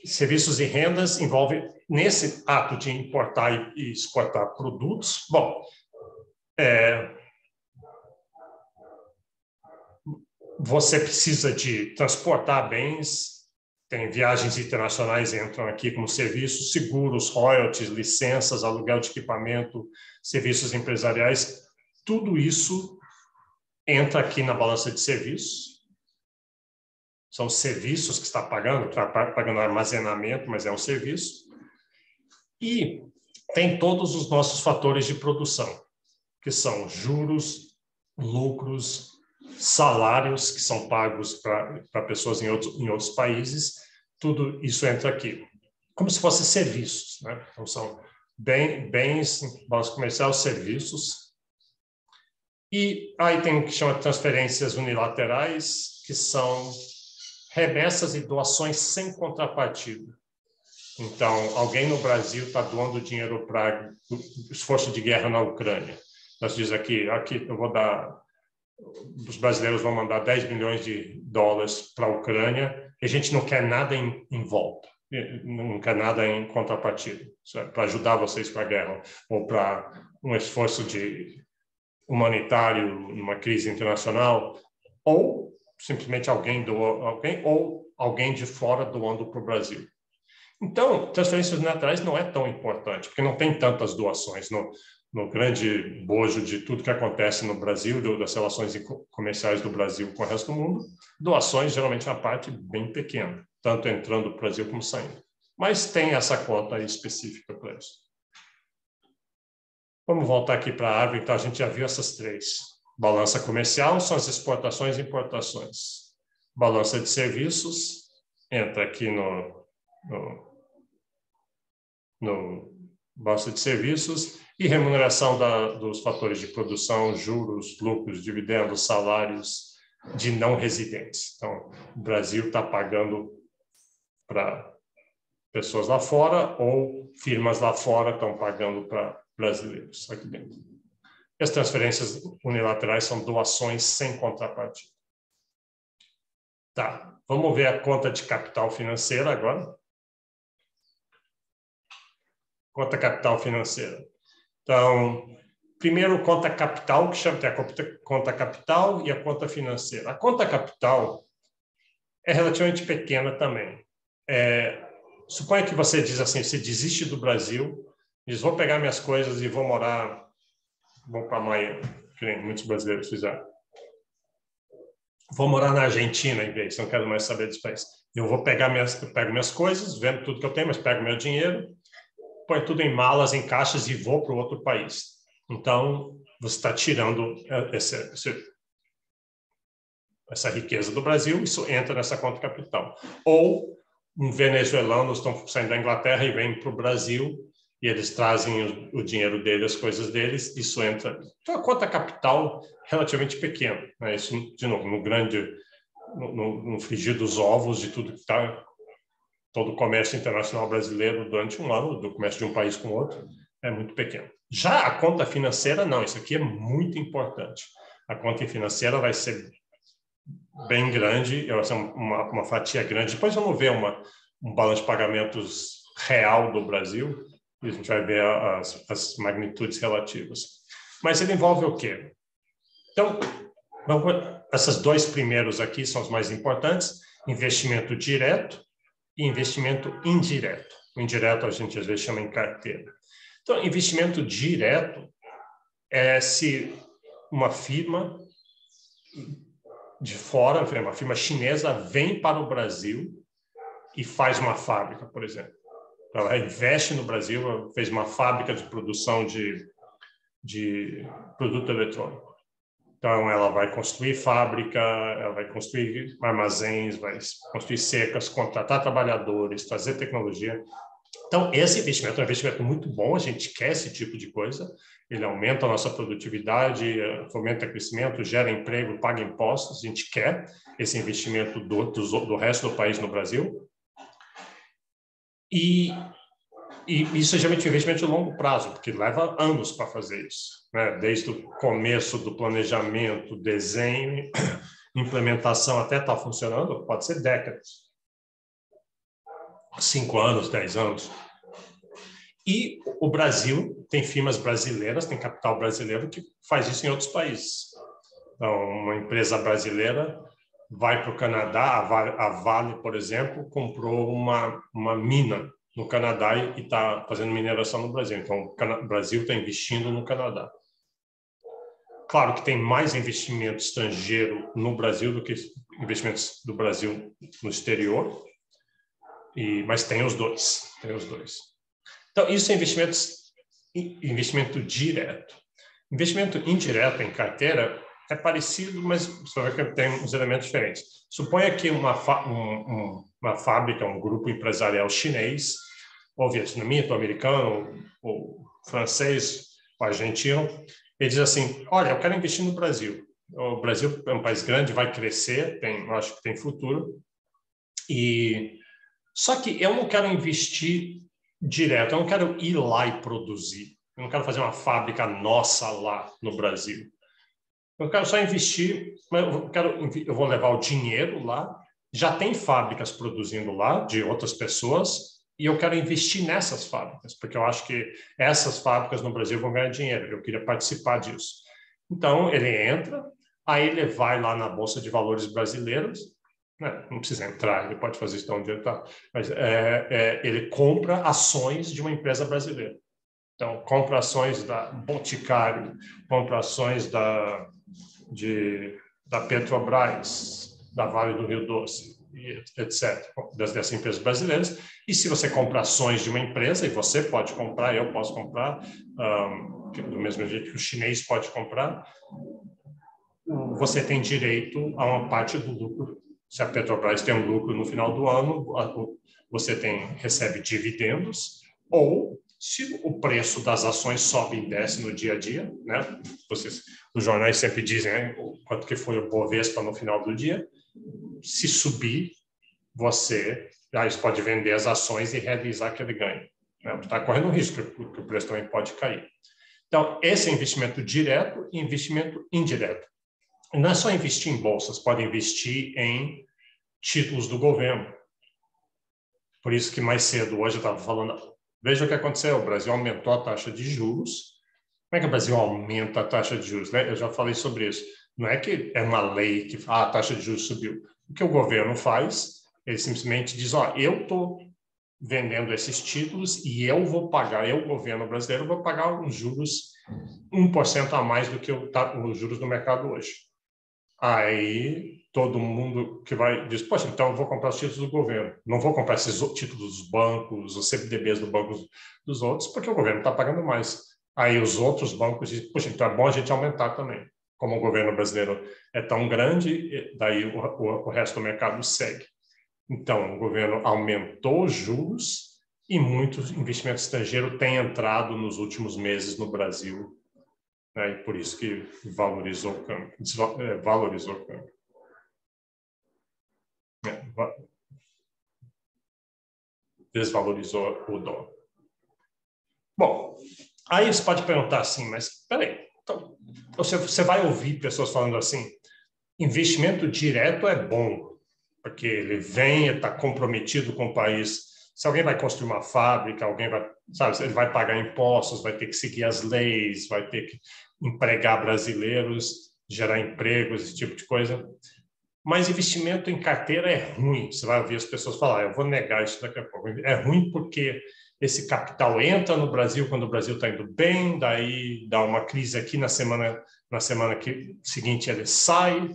Serviços e rendas envolve, nesse ato de importar e exportar produtos, bom, você precisa de transportar bens, tem viagens internacionais entram aqui como serviços, seguros, royalties, licenças, aluguel de equipamento, serviços empresariais, tudo isso entra aqui na balança de serviços. São os serviços que está pagando armazenamento, mas é um serviço. E tem todos os nossos fatores de produção, que são juros, lucros, salários que são pagos para pessoas em outros países, tudo isso entra aqui. Como se fossem serviços, né? Então, são bens, balança comercial, serviços. E aí tem o que chama de transferências unilaterais, que são remessas e doações sem contrapartida. Então, alguém no Brasil está doando dinheiro para o esforço de guerra na Ucrânia. Nós diz aqui eu vou dar, os brasileiros vão mandar 10 milhões de dólares para a Ucrânia e a gente não quer nada em volta, não quer nada em contrapartida, para ajudar vocês com a guerra ou para um esforço humanitário numa crise internacional, ou simplesmente alguém ou alguém de fora doando para o Brasil. Então, transferências unilaterais não é tão importante, porque não tem tantas doações no grande bojo de tudo que acontece no Brasil, das relações comerciais do Brasil com o resto do mundo. Doações, geralmente, é uma parte bem pequena, tanto entrando para o Brasil como saindo. Mas tem essa cota aí específica para isso. Vamos voltar aqui para a árvore, então a gente já viu essas três. Balança comercial são as exportações e importações. Balança de serviços entra aqui no balança de serviços e remuneração dos fatores de produção, juros, lucros, dividendos, salários de não residentes. Então, o Brasil está pagando para pessoas lá fora ou firmas lá fora estão pagando para brasileiros aqui dentro. E as transferências unilaterais são doações sem contrapartida. Tá, vamos ver a conta de capital financeira agora. Conta capital financeira. Então, primeiro, conta capital, que chama a conta capital e a conta financeira. A conta capital é relativamente pequena também. Suponha que você diz assim, você desiste do Brasil, diz, vou pegar minhas coisas e vou para Miami, que nem muitos brasileiros fizeram. Vou morar na Argentina em vez, não quero mais saber desse país. Eu pego minhas coisas, vendo tudo que eu tenho, mas pego meu dinheiro, põe tudo em malas, em caixas e vou para o outro país. Então, você está tirando essa riqueza do Brasil, isso entra nessa conta capital. Ou um venezuelano estão saindo da Inglaterra e vêm para o Brasil e eles trazem o dinheiro deles, as coisas deles, isso entra. Então, a conta capital relativamente pequena, né? Isso, de novo, no frigir dos ovos de tudo que está, todo o comércio internacional brasileiro durante um ano, do comércio de um país com outro, é muito pequeno. Já a conta financeira, não, isso aqui é muito importante. A conta financeira vai ser bem grande, vai ser uma fatia grande. Depois vamos ver um balanço de pagamentos real do Brasil, e a gente vai ver as magnitudes relativas. Mas ele envolve o quê? Então, esses dois primeiros aqui são os mais importantes, investimento direto e investimento indireto. O indireto a gente às vezes chama em carteira. Então, investimento direto é se uma firma de fora, uma firma chinesa, vem para o Brasil e faz uma fábrica, por exemplo. Ela investe no Brasil, fez uma fábrica de produção de produto eletrônico. Então, ela vai construir fábrica, ela vai construir armazéns, vai construir cercas, contratar trabalhadores, trazer tecnologia. Então, esse investimento é um investimento muito bom, a gente quer esse tipo de coisa, ele aumenta a nossa produtividade, fomenta crescimento, gera emprego, paga impostos, a gente quer esse investimento do resto do país no Brasil. E isso é geralmente um investimento de longo prazo, porque leva anos para fazer isso, né? Desde o começo do planejamento, desenho, implementação até estar funcionando, pode ser décadas. 5 anos, 10 anos. E o Brasil tem firmas brasileiras, tem capital brasileiro que faz isso em outros países. Então, uma empresa brasileira vai para o Canadá, a Vale, por exemplo, comprou uma mina no Canadá e está fazendo mineração no Brasil. Então, o Brasil está investindo no Canadá. Claro que tem mais investimento estrangeiro no Brasil do que investimentos do Brasil no exterior, mas tem os dois. Então, isso é investimento direto. Investimento indireto em carteira é parecido, mas você vai ver que tem uns elementos diferentes. Suponha que uma fábrica, um grupo empresarial chinês, ou vietnamita, ou americano, ou francês, ou argentino, ele diz assim, olha, eu quero investir no Brasil. O Brasil é um país grande, vai crescer, eu acho que tem futuro. Só que eu não quero investir direto, eu não quero ir lá e produzir. Eu não quero fazer uma fábrica nossa lá no Brasil. Eu quero só investir, mas eu vou levar o dinheiro lá, já tem fábricas produzindo lá, de outras pessoas, e eu quero investir nessas fábricas, porque eu acho que essas fábricas no Brasil vão ganhar dinheiro, eu queria participar disso. Então, ele entra, aí ele vai lá na Bolsa de Valores brasileiros, né? Não precisa entrar, ele pode fazer isso de onde ele está, mas ele compra ações de uma empresa brasileira. Então, compra ações da Boticário, compra ações da Petrobras, da Vale do Rio Doce, etc., dessas empresas brasileiras. E se você compra ações de uma empresa, e você pode comprar, eu posso comprar, do mesmo jeito que o chinês pode comprar, você tem direito a uma parte do lucro. Se a Petrobras tem um lucro no final do ano, você recebe dividendos, ou se o preço das ações sobe e desce no dia a dia, né? Os jornais sempre dizem, né, quanto que foi o Bovespa no final do dia. Se subir, você pode vender as ações e realizar aquele ganho. Está correndo um risco que o preço também pode cair. Então, esse é investimento direto e investimento indireto. E não é só investir em bolsas, pode investir em títulos do governo. Por isso que mais cedo, hoje eu estava falando, veja o que aconteceu, o Brasil aumentou a taxa de juros. Como é que o Brasil aumenta a taxa de juros? Né? Eu já falei sobre isso. Não é que é uma lei que a taxa de juros subiu. O que o governo faz, ele simplesmente diz, eu estou vendendo esses títulos e eu vou pagar, o governo brasileiro, vou pagar os juros 1% a mais do que os juros do mercado hoje. Aí todo mundo que diz, poxa, então eu vou comprar os títulos do governo, não vou comprar esses títulos dos bancos, os CDBs do banco dos outros, porque o governo está pagando mais. Aí os outros bancos dizem, poxa, então é bom a gente aumentar também. Como o governo brasileiro é tão grande, daí o resto do mercado segue. Então, o governo aumentou os juros e muitos investimentos estrangeiros têm entrado nos últimos meses no Brasil, né? E por isso que valorizou o câmbio. Valorizou o câmbio. Desvalorizou o dólar. Bom, aí você pode perguntar assim, mas espera aí, então, você vai ouvir pessoas falando assim, investimento direto é bom, porque ele vem, está comprometido com o país. Se alguém vai construir uma fábrica, alguém vai, sabe, ele vai pagar impostos, vai ter que seguir as leis, vai ter que empregar brasileiros, gerar empregos, esse tipo de coisa. Mas investimento em carteira é ruim. Você vai ouvir as pessoas falar, eu vou negar isso daqui a pouco. É ruim porque esse capital entra no Brasil quando o Brasil está indo bem, daí dá uma crise aqui na semana seguinte ele sai,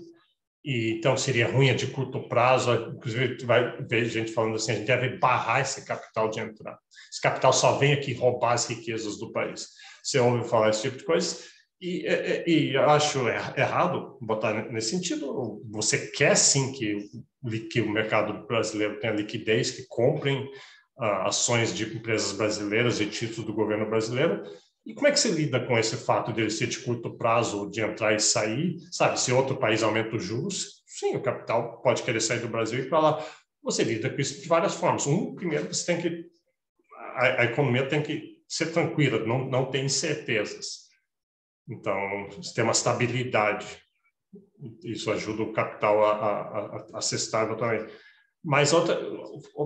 e então seria ruim de curto prazo. Inclusive, vai ver gente falando assim, a gente deve barrar esse capital de entrar. Esse capital só vem aqui roubar as riquezas do país. Você ouve falar esse tipo de coisa, e eu acho errado botar nesse sentido. Você quer sim que o mercado brasileiro tenha liquidez, que comprem ações de empresas brasileiras e títulos do governo brasileiro. E como é que você lida com esse fato de ele ser de curto prazo, de entrar e sair? Sabe, se outro país aumenta os juros, sim, o capital pode querer sair do Brasil e ir para lá. Você lida com isso de várias formas. Primeiro, você tem que... A economia tem que ser tranquila, não tem incertezas. Então, você tem uma estabilidade. Isso ajuda o capital a ser estável também. Mas,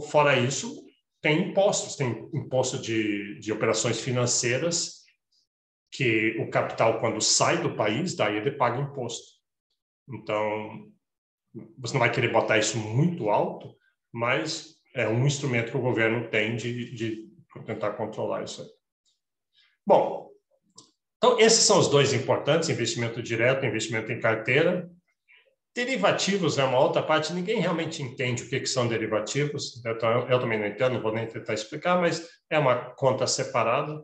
fora isso, tem impostos. Tem imposto de operações financeiras, que o capital, quando sai do país, daí ele paga imposto. Então, você não vai querer botar isso muito alto, mas é um instrumento que o governo tem de tentar controlar isso aí. Bom, então esses são os dois importantes, investimento direto e investimento em carteira. Derivativos é uma outra parte, ninguém realmente entende o que são derivativos, eu também não entendo, não vou nem tentar explicar, mas é uma conta separada,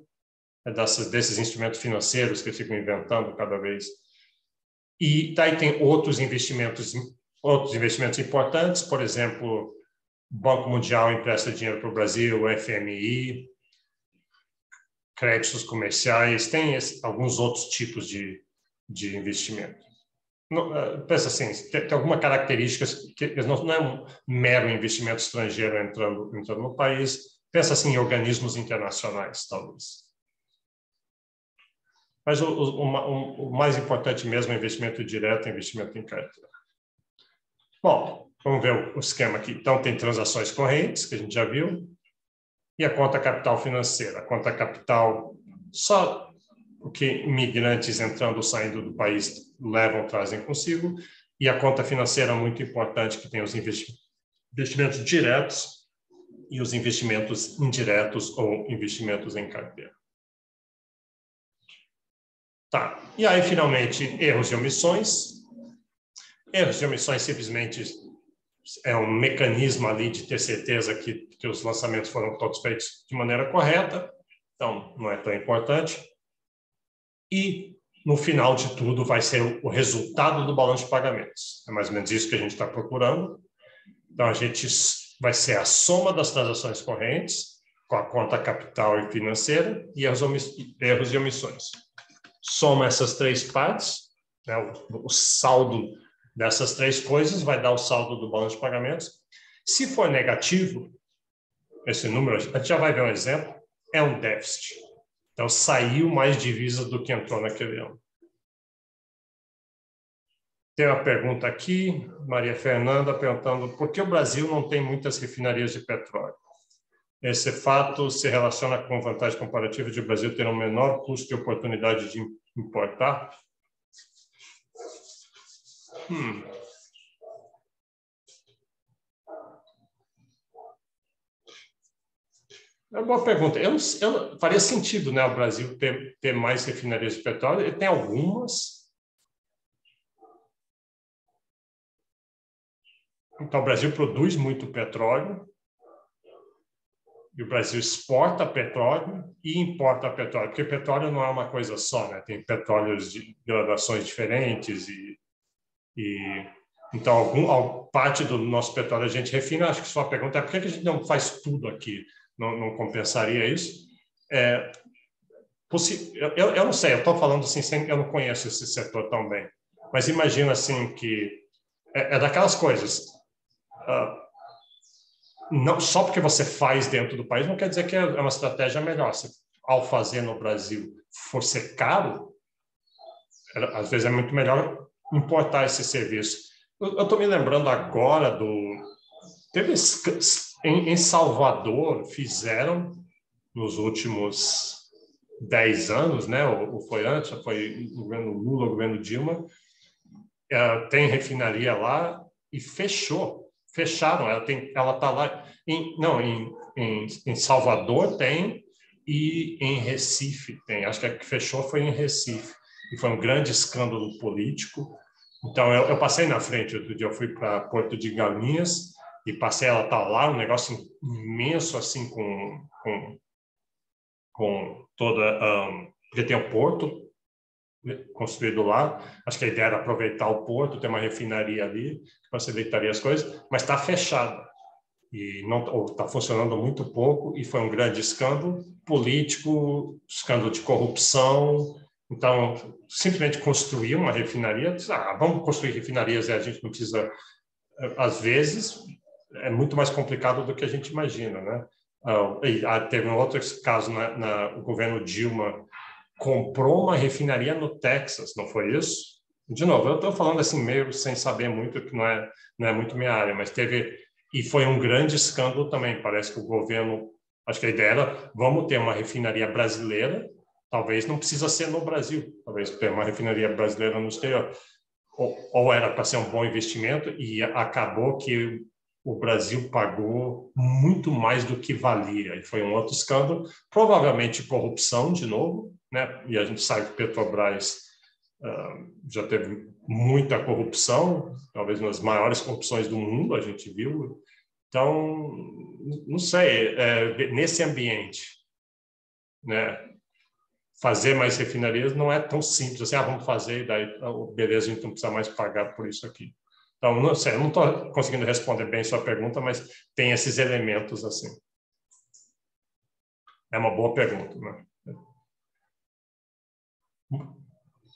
desses instrumentos financeiros que ficam inventando cada vez. E daí tem outros investimentos importantes, por exemplo, o Banco Mundial empresta dinheiro para o Brasil, o FMI, créditos comerciais, tem alguns outros tipos de investimento. Pensa assim, tem alguma característica que não é um mero investimento estrangeiro entrando no país, pensa assim em organismos internacionais, talvez. Mas o mais importante mesmo é investimento direto, investimento em carteira. Bom, vamos ver o esquema aqui. Então, tem transações correntes, que a gente já viu, e a conta capital financeira. A conta capital, só o que imigrantes entrando ou saindo do país trazem consigo, e a conta financeira muito importante, que tem os investimentos diretos e os investimentos indiretos ou investimentos em carteira. Tá. E aí, finalmente, erros e omissões. Erros e omissões simplesmente é um mecanismo ali de ter certeza que os lançamentos foram todos feitos de maneira correta. Então, não é tão importante. e, no final de tudo, vai ser o resultado do balanço de pagamentos. É mais ou menos isso que a gente está procurando. Então, a gente vai ser a soma das transações correntes com a conta capital e financeira e erros e omissões. Soma essas três partes, né, o saldo dessas três coisas vai dar o saldo do balanço de pagamentos. Se for negativo, esse número, a gente já vai ver um exemplo, é um déficit. Então, saiu mais divisas do que entrou naquele ano. Tem uma pergunta aqui, Maria Fernanda perguntando por que o Brasil não tem muitas refinarias de petróleo? Esse fato se relaciona com a vantagem comparativa de o Brasil ter um menor custo e oportunidade de importar? É uma boa pergunta. Faria sentido, né, o Brasil ter mais refinarias de petróleo. Ele tem algumas. Então, o Brasil produz muito petróleo. E o Brasil exporta petróleo e importa petróleo, porque petróleo não é uma coisa só, né? Tem petróleos de gradações diferentes então parte do nosso petróleo a gente refina. Acho que sua pergunta é por que a gente não faz tudo aqui? Não compensaria isso? Eu não sei, eu estou falando assim, eu não conheço esse setor tão bem, mas imagina assim que é daquelas coisas. Não só porque você faz dentro do país não quer dizer que é uma estratégia melhor. Se ao fazer no Brasil for ser caro, às vezes é muito melhor importar esse serviço. Eu estou me lembrando agora teve em Salvador, fizeram nos últimos 10 anos, né? Ou foi antes, foi o governo Lula, o governo Dilma, tem refinaria lá e fecharam. Ela está lá em Salvador tem e em Recife tem. Acho que a que fechou foi em Recife e foi um grande escândalo político. Então eu passei na frente outro dia, eu fui para Porto de Galinhas e passei, ela está lá, um negócio imenso assim com toda porque tem o porto construído lá. Acho que a ideia era aproveitar o porto, ter uma refinaria ali, que facilitaria as coisas, mas está fechado e não está funcionando muito pouco, e foi um grande escândalo político, escândalo de corrupção. Então, simplesmente construir uma refinaria, vamos construir refinarias e a gente não precisa, às vezes, é muito mais complicado do que a gente imagina, né? Teve um outro caso, o governo Dilma comprou uma refinaria no Texas, não foi isso? De novo, eu estou falando assim meio sem saber muito, que não é muito minha área, mas e foi um grande escândalo também. Parece que o governo, acho que a ideia era, vamos ter uma refinaria brasileira, talvez não precisa ser no Brasil, talvez ter uma refinaria brasileira no exterior, ou era para ser um bom investimento, e acabou que o Brasil pagou muito mais do que valia, e foi um outro escândalo, provavelmente corrupção de novo, né? E a gente sabe que Petrobras já teve muita corrupção, talvez uma das maiores corrupções do mundo, a gente viu. Então, não sei, nesse ambiente, né? Fazer mais refinarias não é tão simples assim, vamos fazer, e daí, beleza, a gente não precisa mais pagar por isso aqui. Então, não sei, eu não estou conseguindo responder bem sua pergunta, mas tem esses elementos assim. É uma boa pergunta, né?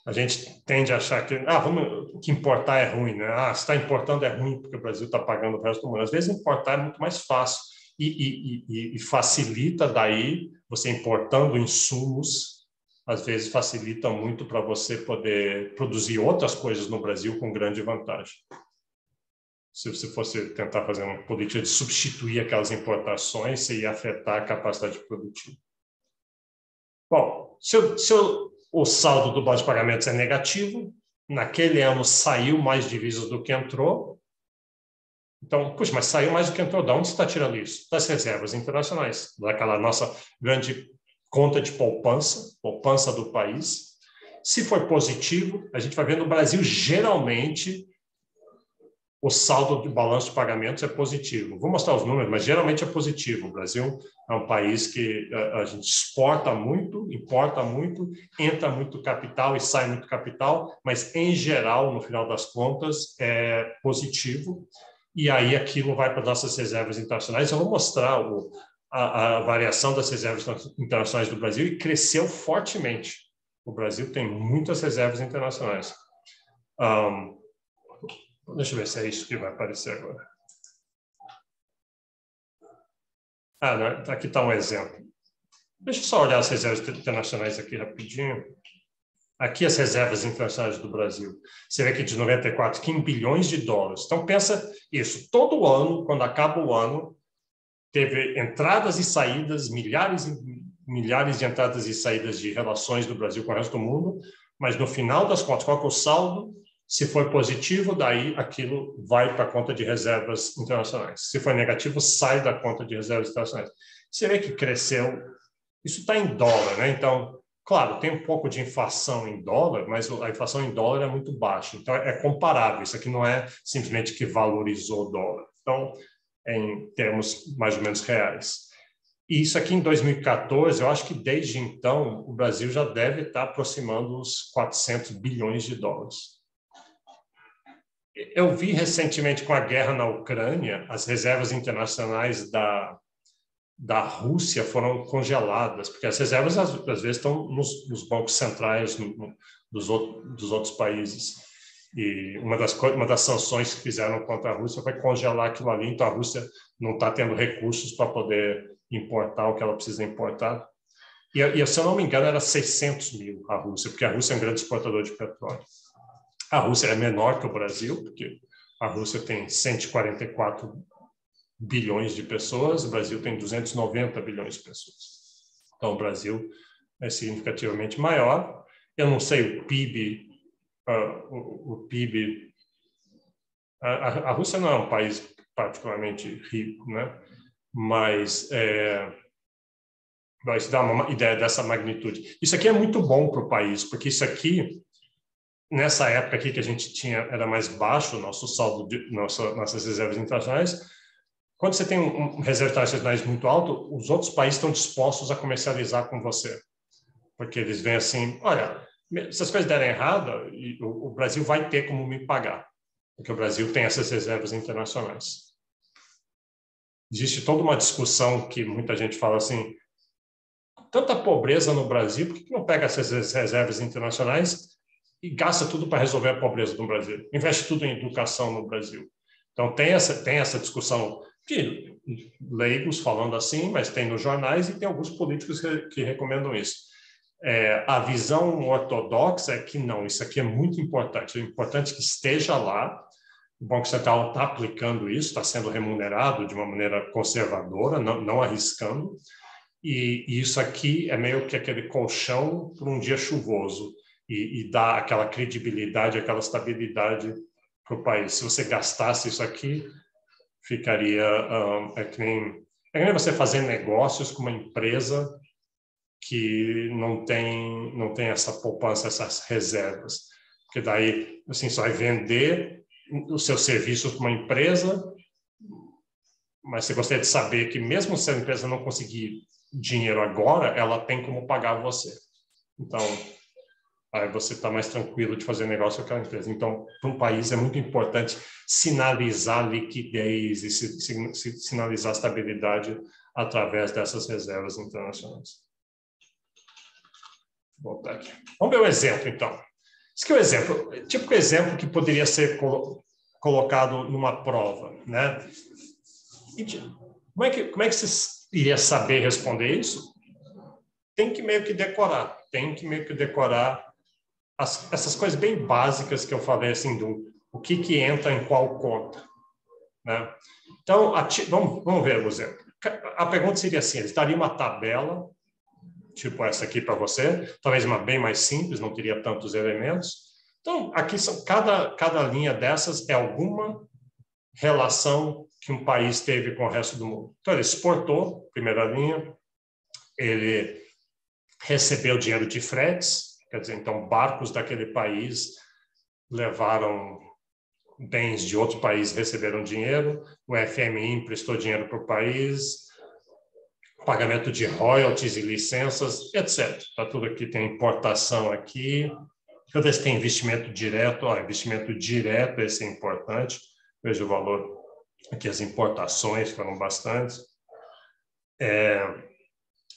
A gente tende a achar que importar é ruim, né? Se está importando é ruim porque o Brasil está pagando o resto do mundo. Às vezes importar é muito mais fácil e facilita daí, você importando insumos, às vezes facilita muito para você poder produzir outras coisas no Brasil com grande vantagem. Se você fosse tentar fazer uma política de substituir aquelas importações, você ia afetar a capacidade produtiva. Bom, se o saldo do balanço de pagamentos é negativo, naquele ano saiu mais divisas do que entrou. Então, puxa, mas saiu mais do que entrou. De onde você está tirando isso? Das reservas internacionais, daquela nossa grande conta de poupança do país. Se for positivo, a gente vai ver no Brasil, geralmente, o saldo de balanço de pagamentos é positivo. Vou mostrar os números, mas geralmente é positivo. O Brasil é um país que a gente exporta muito, importa muito, entra muito capital e sai muito capital, mas, em geral, no final das contas, é positivo. E aí aquilo vai para as nossas reservas internacionais. Eu vou mostrar a variação das reservas internacionais do Brasil e cresceu fortemente. O Brasil tem muitas reservas internacionais. Deixa eu ver se é isso que vai aparecer agora. Não, aqui está um exemplo. Deixa eu só olhar as reservas internacionais aqui rapidinho. Aqui as reservas internacionais do Brasil. Você vê que de 94, 15 bilhões de dólares. Então, pensa isso. Todo ano, quando acaba o ano, teve entradas e saídas, milhares e milhares de entradas e saídas de relações do Brasil com o resto do mundo, mas no final das contas, qual que é o saldo? Se for positivo, daí aquilo vai para a conta de reservas internacionais. Se for negativo, sai da conta de reservas internacionais. Você vê que cresceu. Isso está em dólar, né? Então, claro, tem um pouco de inflação em dólar, mas a inflação em dólar é muito baixa. Então, é comparável. Isso aqui não é simplesmente que valorizou o dólar. Então, em termos mais ou menos reais. E isso aqui em 2014, eu acho que desde então, o Brasil já deve estar aproximando os 400 bilhões de dólares. Eu vi recentemente com a guerra na Ucrânia, as reservas internacionais da Rússia foram congeladas, porque as reservas às vezes estão nos bancos centrais dos outros países. E uma das sanções que fizeram contra a Rússia foi congelar aquilo ali, então a Rússia não está tendo recursos para poder importar o que ela precisa importar. E se eu não me engano, era 600 mil a Rússia, porque a Rússia é um grande exportador de petróleo. A Rússia é menor que o Brasil, porque a Rússia tem 144 bilhões de pessoas, o Brasil tem 290 bilhões de pessoas. Então, o Brasil é significativamente maior. Eu não sei o PIB, o PIB... A Rússia não é um país particularmente rico, né? Mas isso dá uma ideia dessa magnitude. Isso aqui é muito bom para o país, porque isso aqui, nessa época aqui que a gente tinha, era mais baixo o nosso saldo de nossas reservas internacionais. Quando você tem reservas internacionais muito alto, os outros países estão dispostos a comercializar com você, porque eles veem assim, olha, se as coisas derem errado, o Brasil vai ter como me pagar, porque o Brasil tem essas reservas internacionais. Existe toda uma discussão que muita gente fala assim, tanta pobreza no Brasil, por que não pega essas reservas internacionais e gasta tudo para resolver a pobreza do Brasil? Investe tudo em educação no Brasil. Então, tem essa discussão de leigos falando assim, mas tem nos jornais e tem alguns políticos que recomendam isso. A visão ortodoxa é que não, isso aqui é muito importante. É importante que esteja lá. O Banco Central está aplicando isso, está sendo remunerado de uma maneira conservadora, não arriscando. E isso aqui é meio que aquele colchão para um dia chuvoso e dá aquela credibilidade, aquela estabilidade para o país. Se você gastasse isso aqui, ficaria... é que nem você fazer negócios com uma empresa que não tem essa poupança, essas reservas. Porque daí, assim, você vai vender os seus serviços para uma empresa, mas você gostaria de saber que mesmo se a empresa não conseguir dinheiro agora, ela tem como pagar você. Então, aí você está mais tranquilo de fazer negócio com aquela empresa. Então, para um país é muito importante sinalizar liquidez e sinalizar estabilidade através dessas reservas internacionais. Vou voltar aqui. Vamos ver o exemplo, então. Esse aqui é o exemplo, típico exemplo que poderia ser colocado numa prova, né? Como é que você iria saber responder isso? Tem que meio que decorar. Essas coisas bem básicas que eu falei, assim, o que entra em qual conta, né? Então, vamos ver o exemplo. A pergunta seria assim, eles dariam uma tabela, tipo essa aqui para você, talvez uma bem mais simples, não teria tantos elementos. Então, aqui cada linha dessas é alguma relação que um país teve com o resto do mundo. Então, ele exportou, primeira linha, ele recebeu dinheiro de fretes, quer dizer, então barcos daquele país levaram bens de outros países receberam dinheiro, o FMI emprestou dinheiro para o país, pagamento de royalties e licenças, etc. Está tudo aqui, tem importação aqui. Deixa eu ver se tem investimento direto. Investimento direto, esse é importante. Veja o valor aqui, as importações foram bastantes.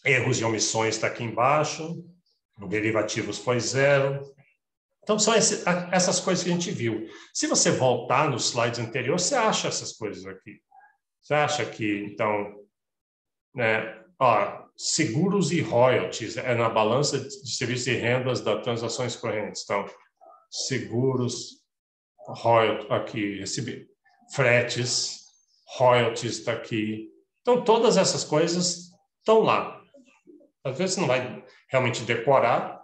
Erros e omissões está aqui embaixo. Derivativos foi 0. Então, são essas coisas que a gente viu. Se você voltar nos slides anteriores, você acha essas coisas aqui. Você acha que, então, seguros e royalties é na balança de serviços e rendas das transações correntes. Então, seguros, royalties, aqui, recebi, fretes, royalties está aqui. Então, todas essas coisas estão lá. Às vezes você não vai realmente decorar,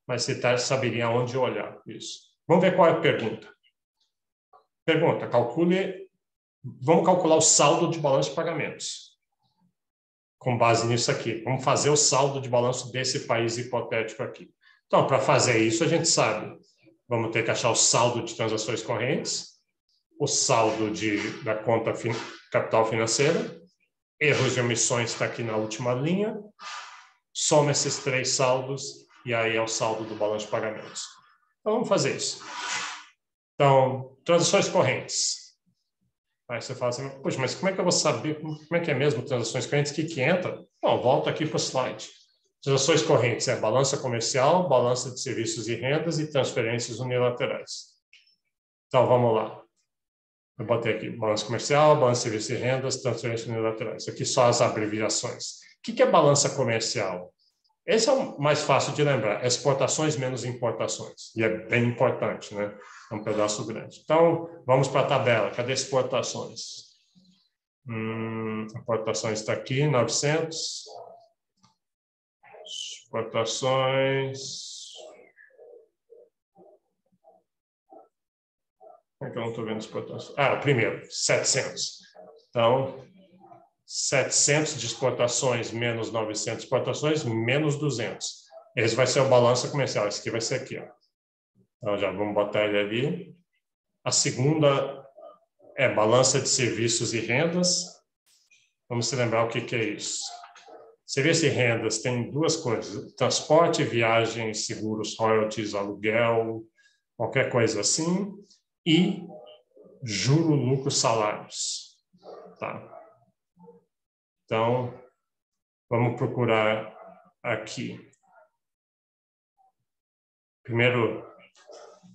mas você saberia onde olhar isso. Vamos ver qual é a pergunta. Pergunta, vamos calcular o saldo de balanço de pagamentos. Com base nisso aqui. Vamos fazer o saldo de balanço desse país hipotético aqui. Então, para fazer isso, a gente sabe, vamos ter que achar o saldo de transações correntes, o saldo da conta capital financeira, erros e omissões está aqui na última linha, soma esses 3 saldos, e aí é o saldo do balanço de pagamentos. Então, vamos fazer isso. Então, transações correntes. Aí você fala assim, poxa, mas como é que eu vou saber como é que é mesmo transações correntes? O que entra? Bom, volta aqui para o slide. Transações correntes é balança comercial, balança de serviços e rendas e transferências unilaterais. Então, vamos lá. Eu botei aqui balança comercial, balança de serviços e rendas, transferências unilaterais. Aqui só as abreviações. O que é balança comercial? Esse é o mais fácil de lembrar. Exportações menos importações. E é bem importante, né? É um pedaço grande. Então, vamos para a tabela. Cadê exportações? Exportações está aqui, 900. Exportações. Como é que eu não estou vendo exportações? Primeiro, 700. Então, 700 de exportações menos 900 de exportações, menos 200. Esse vai ser o balanço comercial. Esse aqui vai ser aqui. Então, já vamos botar ele ali. A segunda é balança de serviços e rendas. Vamos se lembrar o que é isso. Serviços e rendas tem 2 coisas. Transporte, viagens, seguros, royalties, aluguel, qualquer coisa assim. E juro, lucro, salários. Tá. Então, vamos procurar aqui. Primeiro,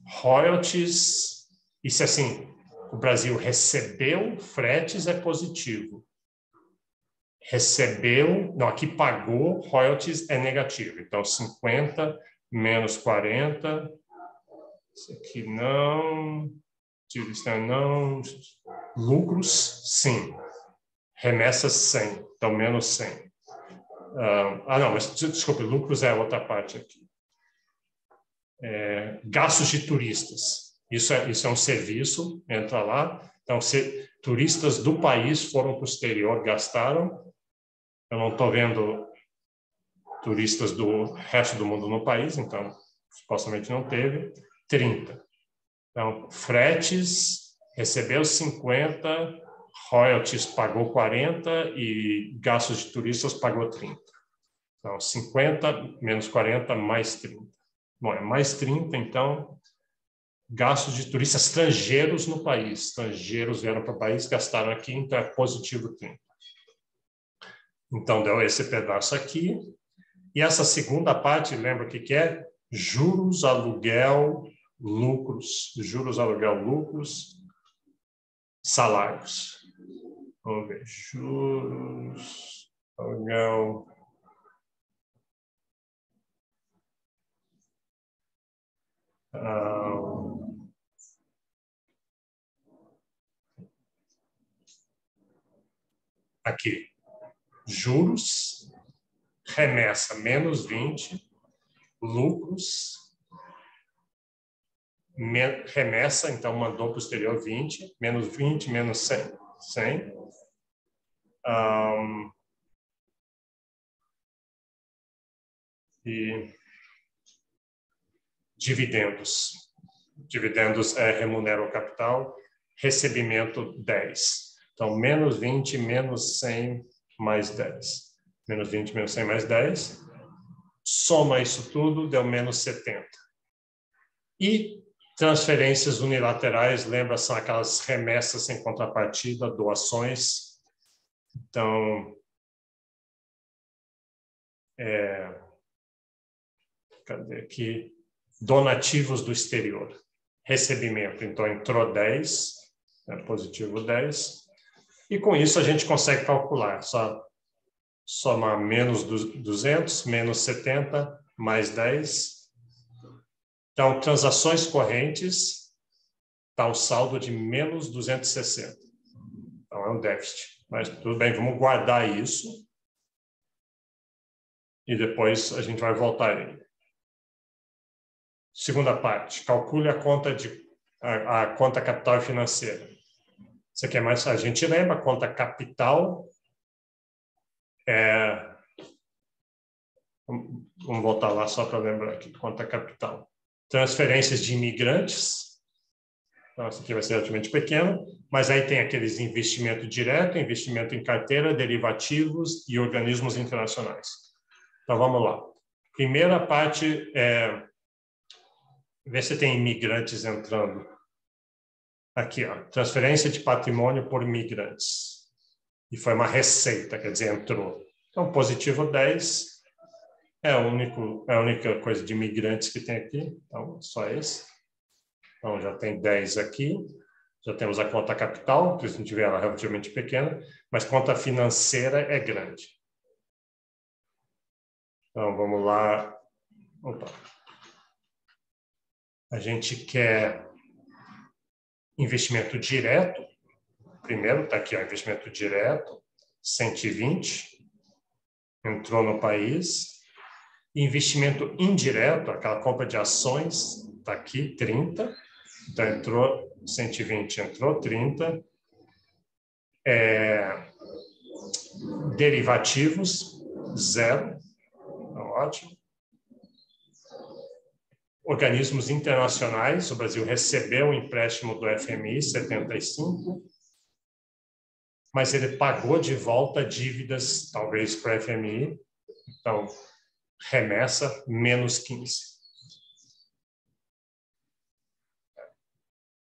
royalties. Isso é assim, o Brasil recebeu fretes é positivo. Recebeu, não, aqui pagou, royalties é negativo. Então, 50 menos 40. Isso aqui não. Não. Lucros, sim. Remessas, 100. Então, menos 100. Não, mas desculpe, lucros é a outra parte aqui. Gastos de turistas. Isso é um serviço, entra lá. Então, se turistas do país foram para o exterior, gastaram. Eu não estou vendo turistas do resto do mundo no país, então, supostamente não teve. 30. Então, fretes, recebeu 50, royalties pagou 40 e gastos de turistas pagou 30. Então, 50 menos 40 mais 30. Bom, é mais 30, então, gastos de turistas estrangeiros no país. Estrangeiros vieram para o país, gastaram aqui, então é positivo 30. Então, deu esse pedaço aqui. E essa segunda parte, lembra o que é? Juros, aluguel, lucros. Juros, aluguel, lucros, salários. Vamos ver. Juros, aluguel. Aqui. Juros, remessa menos 20, lucros, remessa, então mandou para o exterior 20, menos 20, menos 100. 100. E dividendos. dividendos remunera o capital, recebimento 10. Então, menos 20, menos 100, mais 10. Menos 20, menos 100, mais 10. Soma isso tudo, deu menos 70. E transferências unilaterais, lembra, são aquelas remessas sem contrapartida, doações. Então, cadê aqui? Donativos do exterior. Recebimento, então entrou 10, positivo 10. E com isso a gente consegue calcular, só somar menos 200, menos 70, mais 10. Então, transações correntes, está um saldo de menos 260. Então, é um déficit. Mas tudo bem, vamos guardar isso. E depois a gente vai voltar aí. Segunda parte, calcule a conta capital e financeira. Isso aqui é mais, a gente lembra, a conta capital vamos voltar lá só para lembrar aqui, conta capital. Transferências de imigrantes. Então, isso aqui vai ser relativamente pequeno, mas aí tem aqueles investimento direto, investimento em carteira, derivativos e organismos internacionais. Então, vamos lá. Primeira parte ver se tem imigrantes entrando. Aqui, ó, transferência de patrimônio por imigrantes. E foi uma receita, quer dizer, entrou. Então, positivo 10 é a única coisa de imigrantes que tem aqui. Então, só esse. Então, já tem 10 aqui. Já temos a conta capital, que a gente vê ela relativamente pequena, mas conta financeira é grande. Então, vamos lá. Opa. A gente quer investimento direto. Primeiro, está aqui, ó, investimento direto, 120, entrou no país. Investimento indireto, aquela compra de ações, está aqui, 30. Então, entrou 120, entrou 30. Derivativos, 0. Então, ótimo. Organismos internacionais, o Brasil recebeu um empréstimo do FMI, 75, mas ele pagou de volta dívidas, talvez, para o FMI. Então, remessa, menos 15.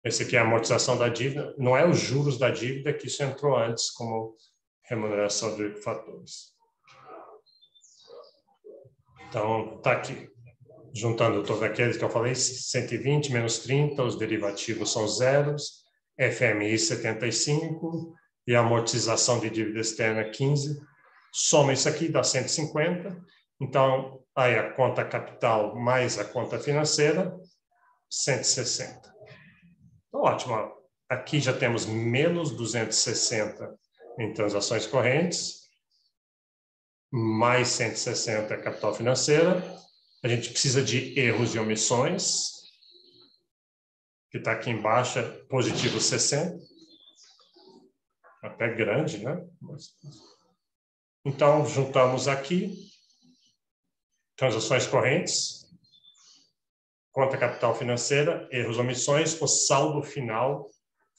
Esse aqui é a amortização da dívida, não é os juros da dívida, que isso entrou antes como remuneração de fatores. Então, está aqui. Juntando todos aqueles que eu falei, 120 menos 30, os derivativos são zeros, FMI 75 e a amortização de dívida externa 15. Soma isso aqui, dá 150. Então, aí a conta capital mais a conta financeira, 160. Então, ótimo. Aqui já temos menos 260 em transações correntes, mais 160 capital financeira. A gente precisa de erros e omissões, que está aqui embaixo, positivo 60. Até grande, né? Então, juntamos aqui transações correntes, conta capital financeira, erros e omissões. O saldo final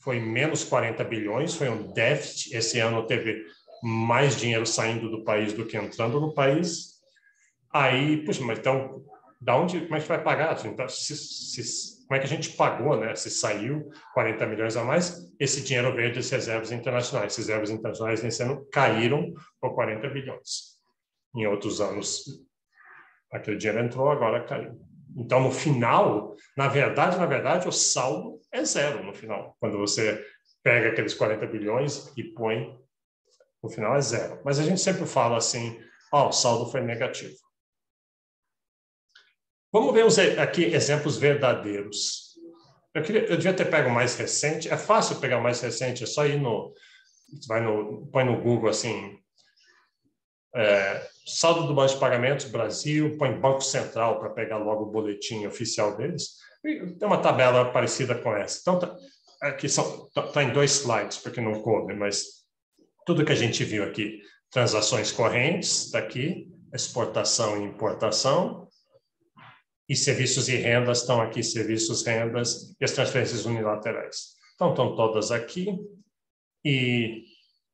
foi menos 40 bilhões, foi um déficit. Esse ano teve mais dinheiro saindo do país do que entrando no país. Aí, puxa, mas então, como é que vai pagar? Então, como é que a gente pagou, né? Se saiu 40 milhões a mais, esse dinheiro veio das reservas internacionais. As reservas internacionais nesse ano caíram por 40 bilhões. Em outros anos, aquele dinheiro entrou, agora caiu. Então, no final, na verdade, o saldo é zero no final. Quando você pega aqueles 40 bilhões e põe, no final é zero. Mas a gente sempre fala assim, o saldo foi negativo. Vamos ver aqui exemplos verdadeiros. Eu devia ter pego o mais recente. É fácil pegar o mais recente, é só ir põe no Google assim, saldo do Banco de Pagamentos Brasil, põe Banco Central para pegar logo o boletim oficial deles. E tem uma tabela parecida com essa. Então, aqui está em 2 slides, porque não coube, mas tudo que a gente viu aqui, transações correntes, está aqui, exportação e importação. E serviços e rendas estão aqui, serviços, rendas e as transferências unilaterais. Então, estão todas aqui. E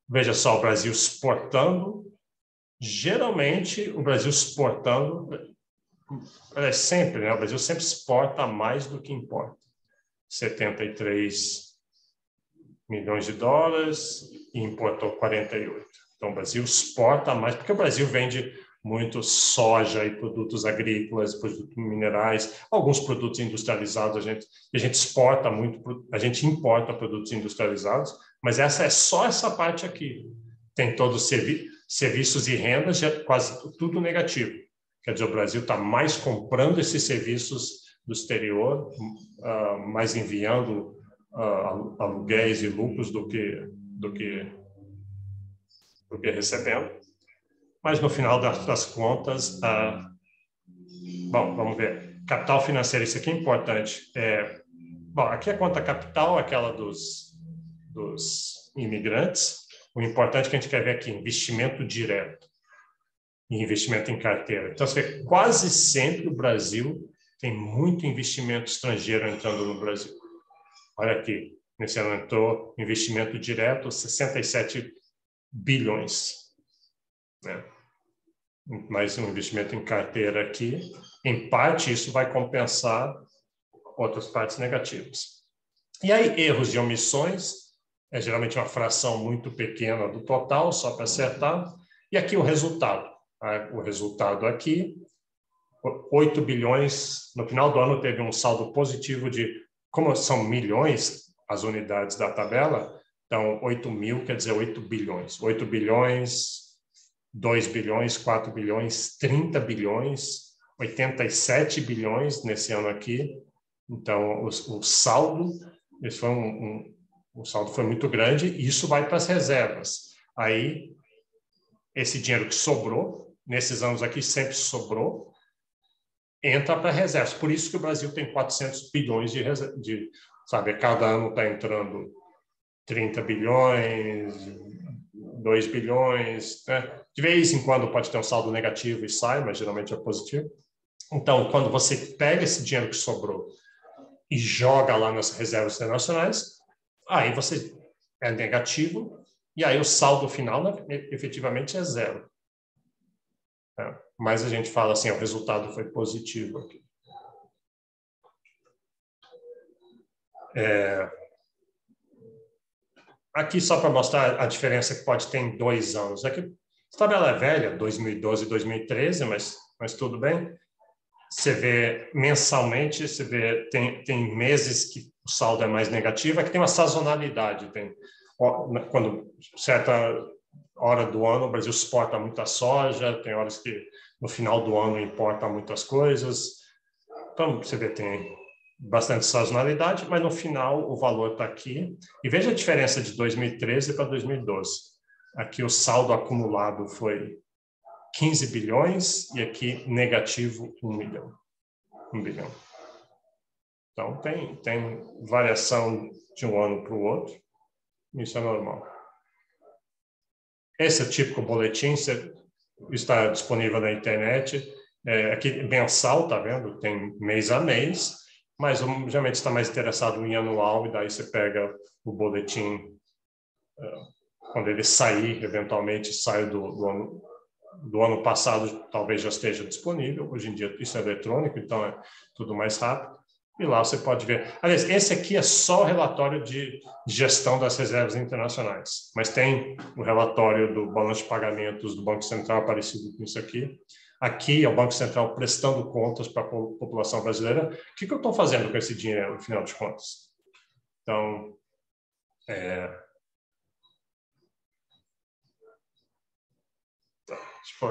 veja só, o Brasil exportando. Geralmente, o Brasil exportando, sempre, né? O Brasil sempre exporta mais do que importa. 73 milhões de dólares e importou 48. Então, o Brasil exporta mais, porque o Brasil vende muito soja e produtos agrícolas, produtos minerais, alguns produtos industrializados. A gente exporta muito, a gente importa produtos industrializados, mas essa é só essa parte aqui. Tem todos os serviços e rendas, quase tudo negativo. Quer dizer, o Brasil está mais comprando esses serviços do exterior, mais enviando aluguéis e lucros do que recebendo. Mas, no final das contas, bom, vamos ver. Capital financeiro, isso aqui é importante. Bom, aqui a conta capital, aquela dos imigrantes. O importante que a gente quer ver aqui, investimento direto e investimento em carteira. Então, você vê, quase sempre o Brasil tem muito investimento estrangeiro entrando no Brasil. Olha aqui, nesse ano entrou investimento direto, 67 bilhões. Né? Mais um investimento em carteira aqui. Em parte, isso vai compensar outras partes negativas. E aí, erros e omissões, é geralmente uma fração muito pequena do total, só para acertar. E aqui o resultado. O resultado aqui, 8 bilhões, no final do ano teve um saldo positivo de, como são milhões as unidades da tabela, então 8 mil quer dizer 8 bilhões. 8 bilhões, 2 bilhões, 4 bilhões, 30 bilhões, 87 bilhões nesse ano aqui. Então, o saldo, esse foi o saldo foi muito grande, e isso vai para as reservas. Aí, esse dinheiro que sobrou, nesses anos aqui sempre sobrou, entra para reservas. Por isso que o Brasil tem 400 bilhões de sabe, cada ano está entrando 30 bilhões, 2 bilhões, né? De vez em quando pode ter um saldo negativo e sai, mas geralmente é positivo. Então, quando você pega esse dinheiro que sobrou e joga lá nas reservas internacionais, aí você é negativo, e aí o saldo final, né, efetivamente, é zero. Mas a gente fala assim, o resultado foi positivo aqui. Aqui só para mostrar a diferença que pode ter em 2 anos. Aqui, a tabela é velha, 2012 e 2013, mas tudo bem. Você vê mensalmente, você vê, tem meses que o saldo é mais negativo, é que tem uma sazonalidade. Quando certa hora do ano o Brasil exporta muita soja, tem horas que no final do ano importa muitas coisas. Então, você vê, tem bastante sazonalidade, mas no final o valor está aqui. E veja a diferença de 2013 para 2012. Aqui o saldo acumulado foi 15 bilhões e aqui negativo 1 bilhão. Então, tem variação de um ano para o outro. Isso é normal. Esse é o típico boletim, está disponível na internet. Aqui mensal, tá vendo? Tem mês a mês, mas geralmente está mais interessado em anual, e daí você pega o boletim quando ele sair, eventualmente sai do ano passado, talvez já esteja disponível. Hoje em dia isso é eletrônico, então é tudo mais rápido. E lá você pode ver. Aliás, esse aqui é só o relatório de gestão das reservas internacionais, mas tem o relatório do balanço de pagamentos do Banco Central parecido com isso aqui. Aqui é o Banco Central prestando contas para a população brasileira. O que eu estou fazendo com esse dinheiro, no final de contas? Então,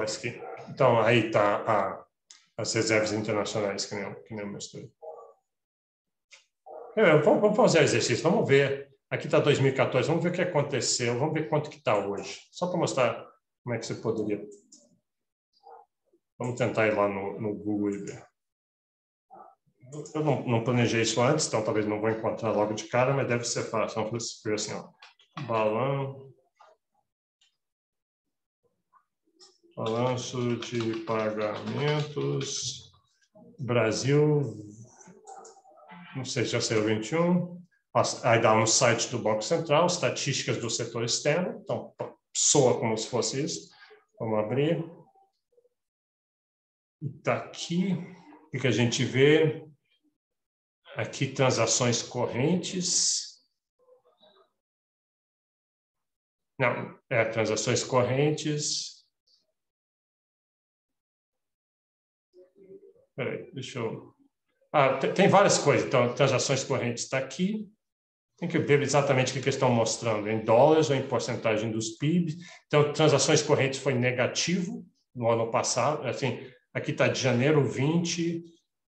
aqui. Então, aí está as reservas internacionais, que nem eu mostrei. Vamos fazer o exercício, vamos ver. Aqui está 2014, vamos ver o que aconteceu, vamos ver quanto que está hoje. Só para mostrar como é que você poderia. Vamos tentar ir lá no Google e ver. Eu não planejei isso antes, então talvez não vou encontrar logo de cara, mas deve ser fácil. Vamos ver assim, ó. Balanço de pagamentos Brasil, não sei se já saiu 21, aí dá no site do Banco Central, estatísticas do setor externo, então soa como se fosse isso. Vamos abrir. Está aqui, o que a gente vê? Aqui, transações correntes. Não, transações correntes. Peraí, deixa eu... tem várias coisas. Então, transações correntes está aqui. Tem que ver exatamente o que eles estão mostrando, em dólares ou em porcentagem dos PIB. Então, transações correntes foi negativo no ano passado. Assim, aqui está de janeiro 20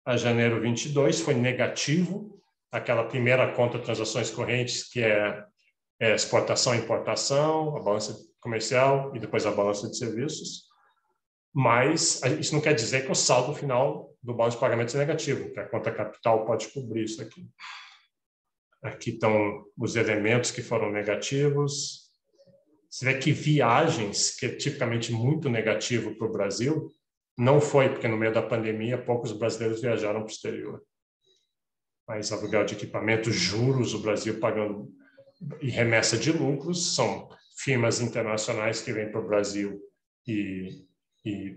a janeiro 22, foi negativo. Aquela primeira conta de transações correntes, que é exportação e importação, a balança comercial e depois a balança de serviços. Mas isso não quer dizer que o saldo final do balanço de pagamentos é negativo, que a conta capital pode cobrir isso aqui. Aqui estão os elementos que foram negativos. Você vê que viagens, que é tipicamente muito negativo para o Brasil, não foi, porque no meio da pandemia poucos brasileiros viajaram para o exterior. Mas aluguel de equipamentos, juros, o Brasil pagando, e remessa de lucros, são firmas internacionais que vêm para o Brasil e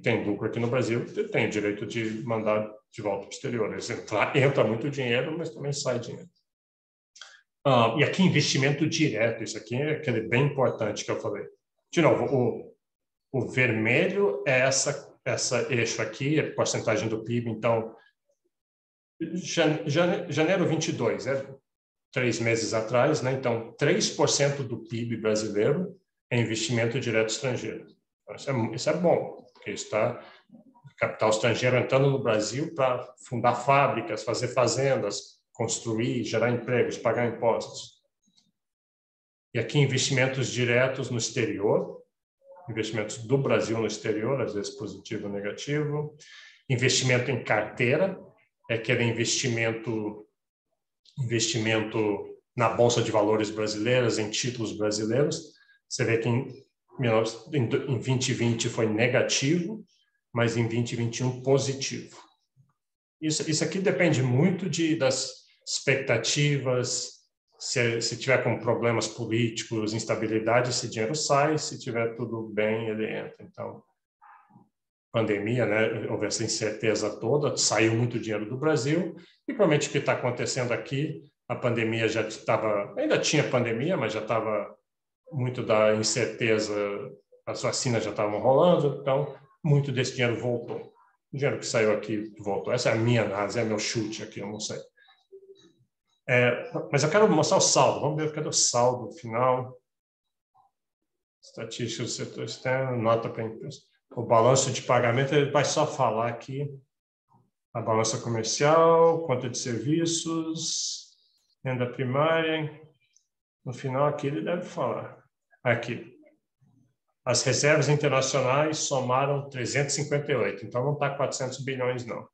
têm lucro aqui no Brasil, têm o direito de mandar de volta para o exterior. Entra muito dinheiro, mas também sai dinheiro. E aqui, investimento direto, isso aqui é aquele bem importante que eu falei. De novo, o vermelho é essa eixo aqui, é porcentagem do PIB. Então, janeiro 22, 3 meses atrás, né? Então, 3% do PIB brasileiro é investimento direto estrangeiro. Isso é bom, porque está capital estrangeiro entrando no Brasil para fundar fábricas, fazer fazendas, construir, gerar empregos, pagar impostos. E aqui, investimentos diretos no exterior, investimentos do Brasil no exterior, às vezes positivo ou negativo. Investimento em carteira, é aquele investimento na Bolsa de Valores brasileiras, em títulos brasileiros. Você vê que em 2020 foi negativo, mas em 2021 positivo. Isso aqui depende muito das expectativas. Se tiver com problemas políticos, instabilidade, esse dinheiro sai. Se tiver tudo bem, ele entra. Então, pandemia, né? Houve essa incerteza toda, saiu muito dinheiro do Brasil. E provavelmente o que está acontecendo aqui, a pandemia já estava, ainda tinha pandemia, mas já estava muito da incerteza, as vacinas já estavam rolando, então muito desse dinheiro voltou. O dinheiro que saiu aqui voltou. Essa é a minha análise, é meu chute aqui, eu não sei. Mas eu quero mostrar o saldo. Vamos ver, cadê o saldo final? Estatística do setor externo, nota para empresa. O balanço de pagamento, ele vai só falar aqui a balança comercial, conta de serviços, renda primária. No final aqui ele deve falar. Aqui. As reservas internacionais somaram 358, então não está 400 bilhões, não.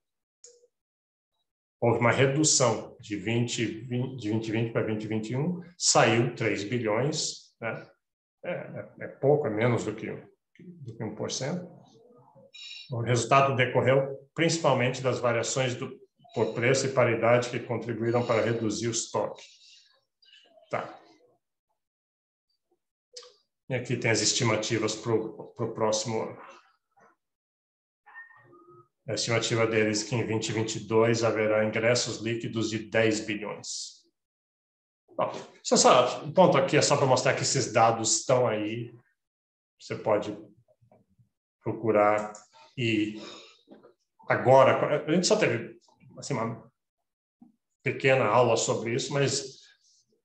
Houve uma redução de 2020 para 2021, saiu 3 bilhões, né? É pouco, é menos do que 1%. O resultado decorreu principalmente das variações por preço e paridade que contribuíram para reduzir o estoque. Tá. E aqui tem as estimativas para o próximo ano. A estimativa deles é que em 2022 haverá ingressos líquidos de 10 bilhões. Bom, o ponto aqui é só para mostrar que esses dados estão aí. Você pode procurar. E agora, a gente só teve assim, uma pequena aula sobre isso, mas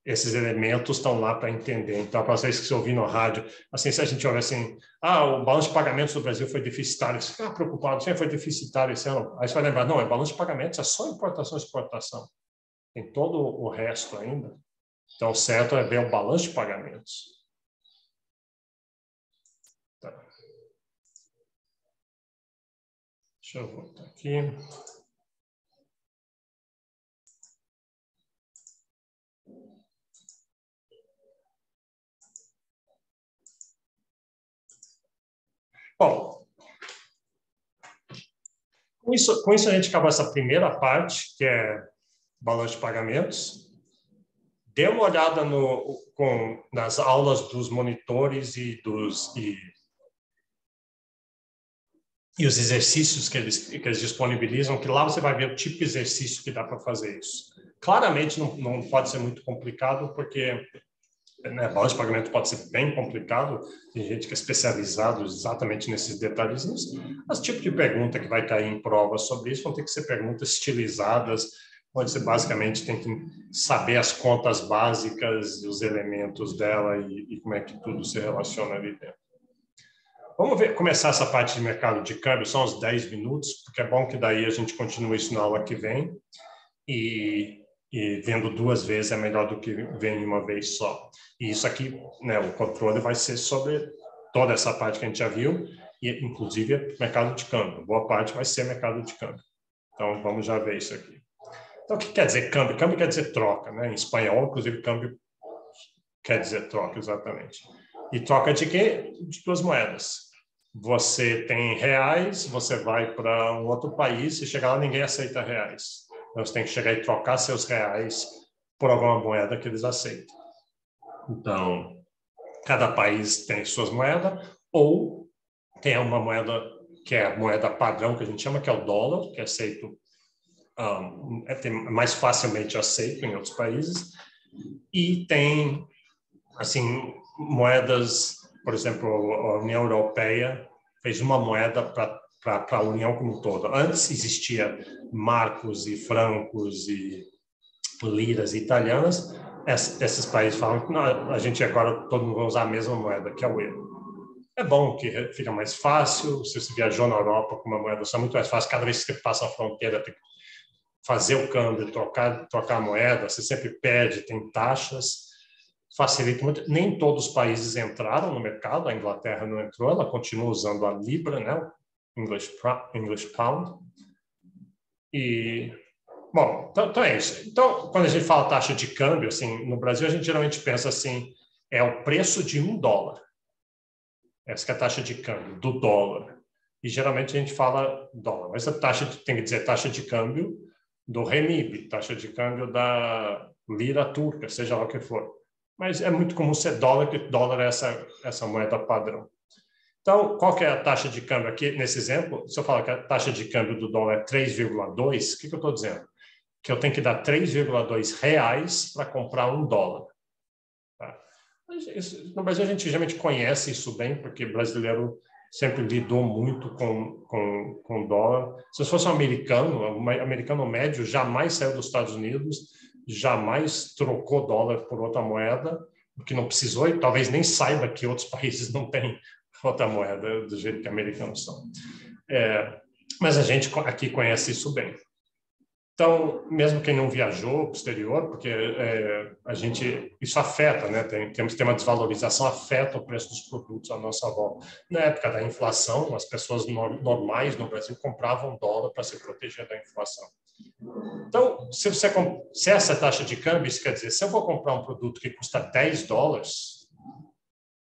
esses elementos estão lá para entender. Então, para vocês que se ouvem no rádio, assim, se a gente olha assim, o balanço de pagamentos do Brasil foi deficitário, você fica preocupado, sempre foi deficitário esse ano. Aí você vai lembrar, não, balanço de pagamentos é só importação e exportação. Tem todo o resto ainda. Então, o certo é ver o balanço de pagamentos. Tá. Deixa eu voltar aqui. Bom, com com isso a gente acabou essa primeira parte, que é balanço de pagamentos. Dê uma olhada nas aulas dos monitores e os exercícios que eles disponibilizam, que lá você vai ver o tipo de exercício que dá para fazer isso. Claramente não pode ser muito complicado, porque balanço de pagamento pode ser bem complicado, tem gente que é especializado exatamente nesses detalhezinhos. Mas o tipo de pergunta que vai cair em prova sobre isso vão ter que ser perguntas estilizadas, onde você basicamente tem que saber as contas básicas, os elementos dela e como é que tudo se relaciona ali dentro. Vamos começar essa parte de mercado de câmbio, são uns 10 minutos, porque é bom que daí a gente continue isso na aula que vem. E vendo duas vezes é melhor do que vendo uma vez só. E isso aqui, né, o controle vai ser sobre toda essa parte que a gente já viu, e inclusive mercado de câmbio. Boa parte vai ser mercado de câmbio. Então, vamos já ver isso aqui. Então, o que quer dizer câmbio? Câmbio quer dizer troca, né? Em espanhol, inclusive, câmbio quer dizer troca, exatamente. E troca de quê? De duas moedas. Você tem reais, você vai para um outro país, e chegar lá, ninguém aceita reais. Então, você tem que chegar e trocar seus reais por alguma moeda que eles aceitam. Então, cada país tem suas moedas, ou tem uma moeda que é a moeda padrão, que a gente chama, que é o dólar, que é aceito, é mais facilmente aceito em outros países, e tem, assim, moedas, por exemplo, a União Europeia fez uma moeda para a União como um todo. Antes existia marcos e francos e liras italianas. Esses países falam que não, a gente agora todo mundo vai usar a mesma moeda, que é o euro. É bom que fica mais fácil. Se você viajou na Europa com uma moeda só, é muito mais fácil. Cada vez que você passa a fronteira, tem que fazer o câmbio, trocar a moeda. Você sempre perde, tem taxas. Facilita muito. Nem todos os países entraram no mercado. A Inglaterra não entrou, ela continua usando a Libra, né? English Pound. E, bom, então é isso. Então, quando a gente fala taxa de câmbio, assim, no Brasil a gente geralmente pensa assim, é o preço de $1. Essa que é a taxa de câmbio do dólar. E geralmente a gente fala dólar, mas a taxa tem que dizer taxa de câmbio do RMB, taxa de câmbio da lira turca, seja lá o que for. Mas é muito comum ser dólar, porque dólar é essa moeda padrão. Então, qual que é a taxa de câmbio aqui? Nesse exemplo, se eu falar que a taxa de câmbio do dólar é 3,2, o que eu estou dizendo? Que eu tenho que dar 3,2 reais para comprar $1. Tá? No Brasil, a gente geralmente conhece isso bem, porque brasileiro sempre lidou muito com dólar. Se fosse um americano médio jamais saiu dos Estados Unidos, jamais trocou dólar por outra moeda, porque não precisou, e talvez nem saiba que outros países não têm outra moeda do jeito que americanos são. Mas a gente aqui conhece isso bem. Então, mesmo quem não viajou para o exterior, porque isso afeta, né? Temos que ter uma desvalorização, afeta o preço dos produtos à nossa volta. Na época da inflação, as pessoas normais no Brasil compravam dólar para se proteger da inflação. Então, se essa taxa de câmbio, isso quer dizer, se eu vou comprar um produto que custa $10,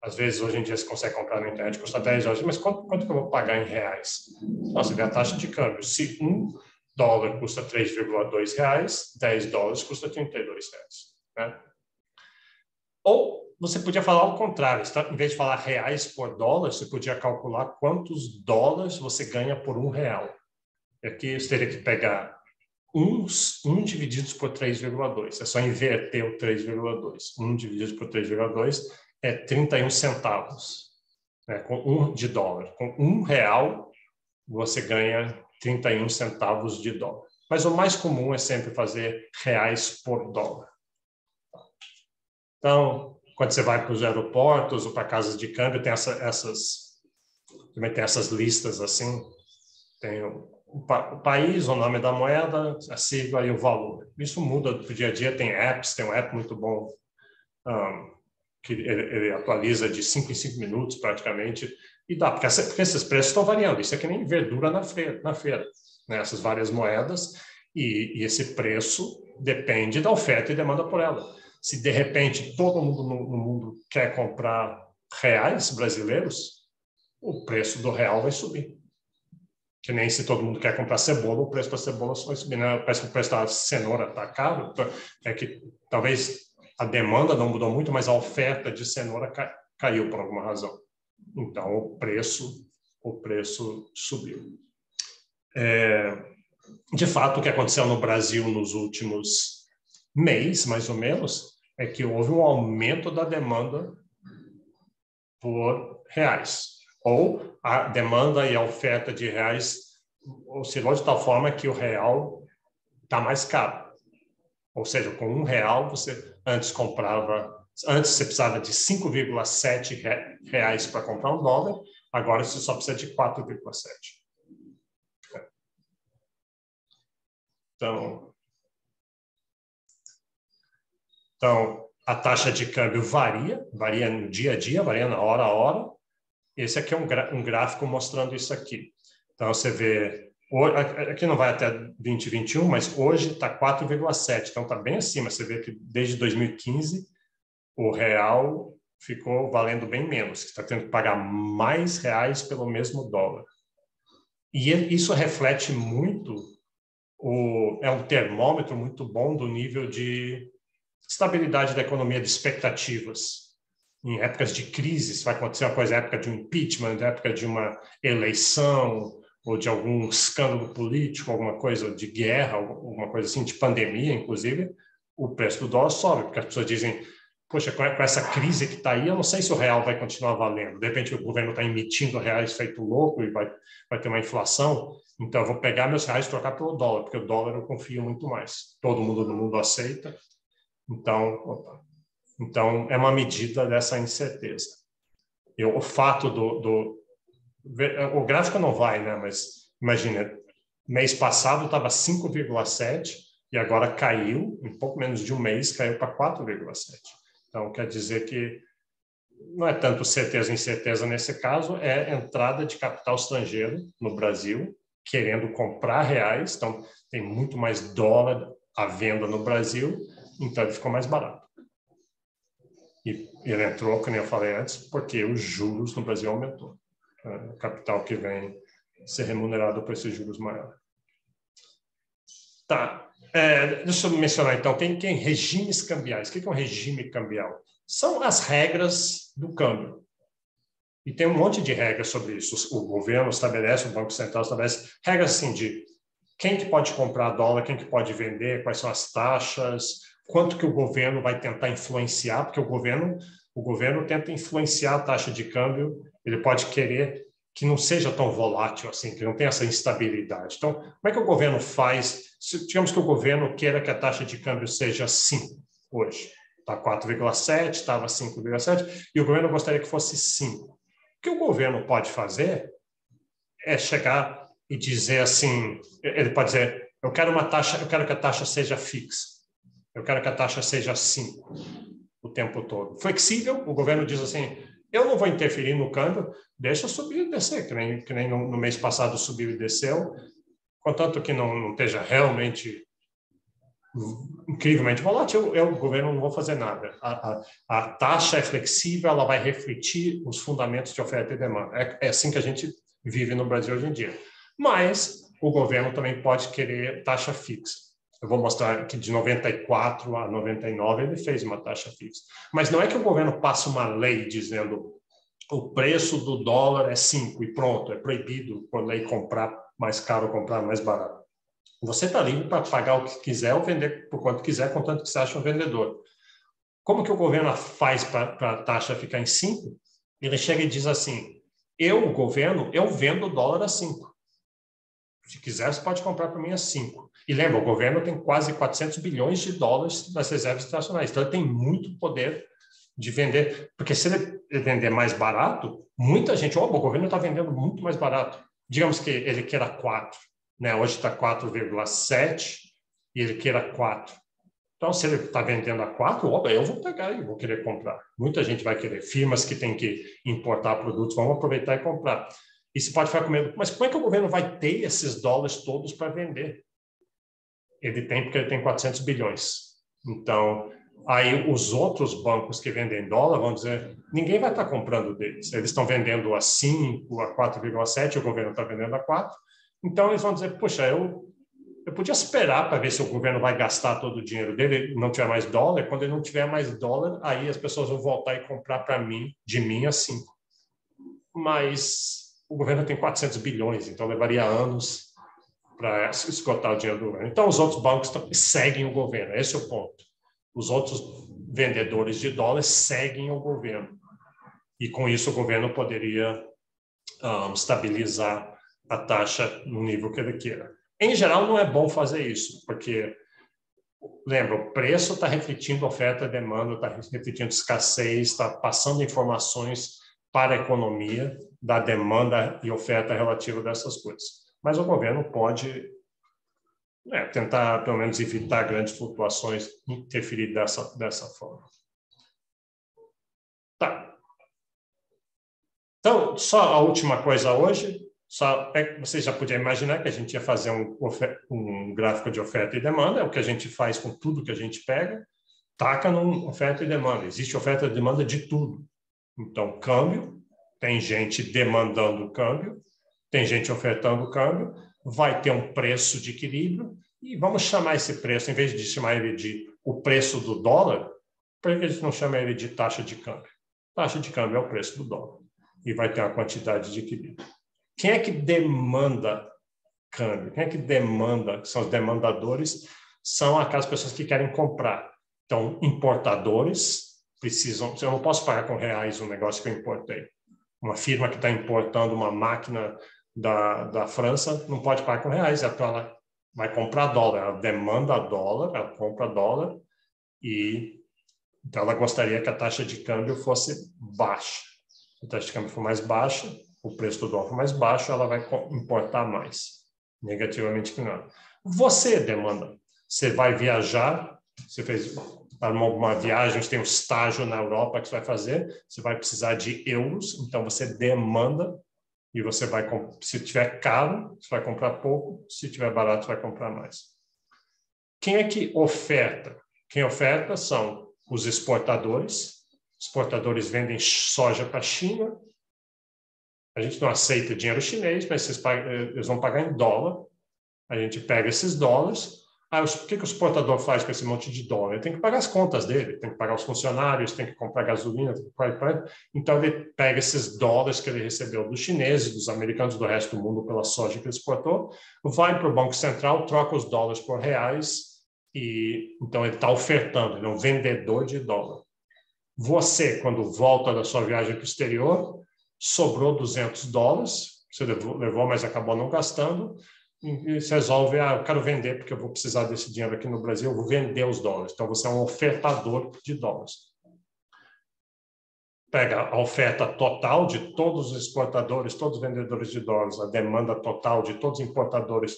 às vezes, hoje em dia, você consegue comprar na internet, custa $10, mas quanto que eu vou pagar em reais? Você vê a taxa de câmbio. Se $1 custa 3,2 reais, $10 custa 32 reais. Né? Ou você podia falar ao contrário. Em vez de falar reais por dólar, você podia calcular quantos dólares você ganha por $1. E aqui você teria que pegar 1 divididos por 3,2. É só inverter o 3,2. 1 dividido por 3,2 é 31 centavos, né, com $1. Com R$1, você ganha 31 centavos de dólar. Mas o mais comum é sempre fazer reais por dólar. Então, quando você vai para os aeroportos ou para casas de câmbio, tem também tem essas listas assim. Tem o país, o nome da moeda, a sigla e o valor. Isso muda do dia a dia. Tem apps, tem um app muito bom, que ele atualiza de 5 em 5 minutos praticamente, e dá, porque esses preços estão variando. Isso é que nem verdura na feira, né? Essas várias moedas, e esse preço depende da oferta e demanda por ela. Se de repente todo mundo no mundo quer comprar reais brasileiros, o preço do real vai subir. Que nem se todo mundo quer comprar cebola, o preço da cebola vai subir, né? Parece que o preço da cenoura está caro, é que talvez a demanda não mudou muito, mas a oferta de cenoura caiu por alguma razão. Então, o preço subiu. De fato, o que aconteceu no Brasil nos últimos meses, mais ou menos, é que houve um aumento da demanda por reais. Ou a demanda e a oferta de reais oscilou de tal forma que o real está mais caro. Ou seja, com R$1 você antes você precisava de 5,7 reais para comprar um dólar, agora você só precisa de 4,7. Então, a taxa de câmbio varia no dia a dia, varia na hora a hora. Esse aqui é um gráfico mostrando isso aqui. Então, você vê, aqui não vai até 2021, mas hoje está 4,7, então está bem acima. Você vê que desde 2015 o real ficou valendo bem menos, você está tendo que pagar mais reais pelo mesmo dólar. E isso reflete muito, é um termômetro muito bom do nível de estabilidade da economia, de expectativas. Em épocas de crise, se vai acontecer uma coisa, época de um impeachment, época de uma eleição, ou de algum escândalo político, alguma coisa de guerra, alguma coisa assim, de pandemia, inclusive, o preço do dólar sobe, porque as pessoas dizem, poxa, com essa crise que está aí, eu não sei se o real vai continuar valendo. De repente, o governo está emitindo reais feito louco e vai ter uma inflação, então eu vou pegar meus reais e trocar pelo dólar, porque o dólar eu confio muito mais. Todo mundo no mundo aceita. Então, é uma medida dessa incerteza. O fato o gráfico não vai, né? Mas imagina, mês passado estava 5,7 e agora caiu, em pouco menos de um mês, caiu para 4,7. Então, quer dizer que não é tanto certeza e incerteza nesse caso, é entrada de capital estrangeiro no Brasil, querendo comprar reais, então tem muito mais dólar à venda no Brasil, então ele ficou mais barato. E ele entrou, como eu falei antes, porque os juros no Brasil aumentou. O capital que vem ser remunerado por esses juros maiores. Tá. Deixa eu mencionar, então, tem regimes cambiais. O que é um regime cambial? São as regras do câmbio. E tem um monte de regras sobre isso. O governo estabelece, o Banco Central estabelece regras assim de quem que pode comprar dólar, quem que pode vender, quais são as taxas, quanto que o governo vai tentar influenciar, porque o governo tenta influenciar a taxa de câmbio, ele pode querer que não seja tão volátil assim, que não tenha essa instabilidade. Então, como é que o governo faz? Digamos que o governo queira que a taxa de câmbio seja 5 hoje. Está 4,7, estava 5,7, e o governo gostaria que fosse 5. O que o governo pode fazer é chegar e dizer assim, ele pode dizer, eu quero que a taxa seja fixa. Eu quero que a taxa seja 5 o tempo todo. Flexível, o governo diz assim, eu não vou interferir no câmbio, deixa subir e descer, que nem no mês passado subiu e desceu, contanto que não esteja realmente incrivelmente volátil, o governo não vou fazer nada. A taxa é flexível, ela vai refletir os fundamentos de oferta e demanda. É assim que a gente vive no Brasil hoje em dia. Mas o governo também pode querer taxa fixa. Eu vou mostrar que de 94 a 99 ele fez uma taxa fixa. Mas não é que o governo passa uma lei dizendo o preço do dólar é 5 e pronto, é proibido por lei comprar mais caro ou comprar mais barato. Você está livre para pagar o que quiser ou vender por quanto quiser, contanto que você acha um vendedor. Como que o governo faz para a taxa ficar em 5? Ele chega e diz assim, o governo, eu vendo o dólar a 5. Se quiser, você pode comprar para mim a 5. E lembra, o governo tem quase 400 bilhões de dólares nas reservas internacionais. Então, ele tem muito poder de vender. Porque se ele vender mais barato, muita gente, o governo está vendendo muito mais barato. Digamos que ele queira 4. Né? Hoje está 4,7 e ele queira 4. Então, se ele está vendendo a 4, eu vou pegar e vou querer comprar. Muita gente vai querer. Firmas que têm que importar produtos vão aproveitar e comprar. E se pode ficar com medo, mas como é que o governo vai ter esses dólares todos para vender? Ele tem porque ele tem 400 bilhões. Então, aí os outros bancos que vendem dólar vão dizer, ninguém vai estar comprando deles. Eles estão vendendo a 5, a 4,7, o governo está vendendo a 4, Então, eles vão dizer, puxa, eu podia esperar para ver se o governo vai gastar todo o dinheiro dele, não tiver mais dólar. Quando ele não tiver mais dólar, aí as pessoas vão voltar e comprar de mim a 5. Mas o governo tem 400 bilhões, então levaria anos para esgotar o dinheiro do governo. Então, os outros bancos seguem o governo, esse é o ponto. Os outros vendedores de dólares seguem o governo. E com isso o governo poderia estabilizar a taxa no nível que ele queira. Em geral, não é bom fazer isso, porque, lembra, o preço está refletindo oferta e demanda, está refletindo escassez, está passando informações para a economia da demanda e oferta relativa dessas coisas. Mas o governo pode tentar, pelo menos, evitar grandes flutuações, interferir dessa forma. Tá. Então, só a última coisa hoje, você já podia imaginar que a gente ia fazer um gráfico de oferta e demanda, é o que a gente faz com tudo que a gente pega, taca numa oferta e demanda. Existe oferta e demanda de tudo. Então, câmbio, tem gente demandando câmbio, tem gente ofertando câmbio, vai ter um preço de equilíbrio, e vamos chamar esse preço, em vez de chamar ele de o preço do dólar, por que a gente não chama ele de taxa de câmbio? Taxa de câmbio é o preço do dólar, e vai ter uma quantidade de equilíbrio. Quem é que demanda câmbio? Quem é que demanda? São os demandadores, são aquelas pessoas que querem comprar. Então, importadores precisam... Eu não posso pagar com reais um negócio que eu importei. Uma firma que está importando uma máquina da França não pode pagar com reais, então ela vai comprar dólar, ela demanda dólar, ela compra dólar, e então ela gostaria que a taxa de câmbio fosse baixa. Se a taxa de câmbio for mais baixa, o preço do dólar for mais baixo, ela vai importar mais, negativamente que não. Você demanda, você vai viajar, você fez uma viagem, você tem um estágio na Europa que você vai fazer, você vai precisar de euros, então você demanda, e você vai, se tiver caro, você vai comprar pouco, se tiver barato, você vai comprar mais. Quem é que oferta? Quem oferta são os exportadores. Exportadores vendem soja para a China. A gente não aceita dinheiro chinês, mas eles vão pagar em dólar. A gente pega esses dólares. O que o exportador faz com esse monte de dólar? Ele tem que pagar as contas dele, tem que pagar os funcionários, tem que comprar gasolina, então ele pega esses dólares que ele recebeu dos chineses, dos americanos, do resto do mundo pela soja que ele exportou, vai para o Banco Central, troca os dólares por reais, e então ele está ofertando, ele é um vendedor de dólar. Você, quando volta da sua viagem para o exterior, sobrou 200 dólares, você levou, mas acabou não gastando, e você resolve, eu quero vender porque eu vou precisar desse dinheiro aqui no Brasil, eu vou vender os dólares. Então, você é um ofertador de dólares. Pega a oferta total de todos os exportadores, todos os vendedores de dólares, a demanda total de todos os importadores,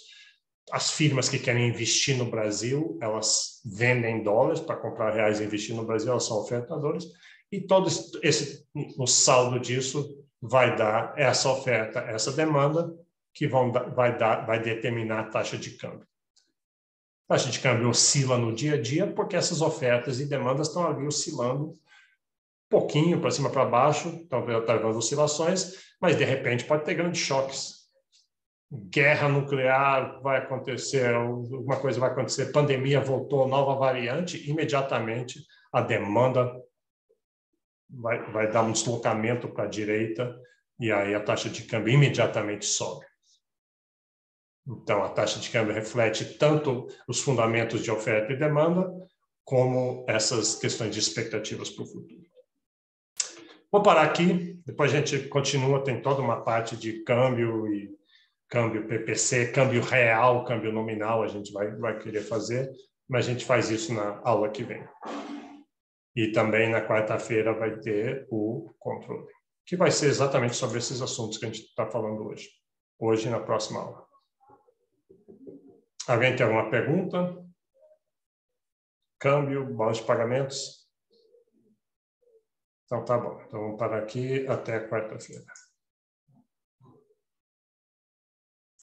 as firmas que querem investir no Brasil, elas vendem dólares para comprar reais e investir no Brasil, elas são ofertadores, e todo o saldo disso vai dar essa oferta, essa demanda, que vai determinar a taxa de câmbio. A taxa de câmbio oscila no dia a dia porque essas ofertas e demandas estão ali oscilando um pouquinho para cima, para baixo, estão trazendo oscilações, mas de repente pode ter grandes choques. Guerra nuclear vai acontecer, alguma coisa vai acontecer, pandemia voltou, nova variante, imediatamente a demanda vai dar um deslocamento para a direita e aí a taxa de câmbio imediatamente sobe. Então, a taxa de câmbio reflete tanto os fundamentos de oferta e demanda, como essas questões de expectativas para o futuro. Vou parar aqui, depois a gente continua, tem toda uma parte de câmbio e câmbio PPC, câmbio real, câmbio nominal, a gente vai querer fazer, mas a gente faz isso na aula que vem. E também na quarta-feira vai ter o controle, que vai ser exatamente sobre esses assuntos que a gente está falando hoje e na próxima aula. Alguém tem alguma pergunta? Câmbio, balanço de pagamentos? Então, tá bom. Então, vamos parar aqui até quarta-feira.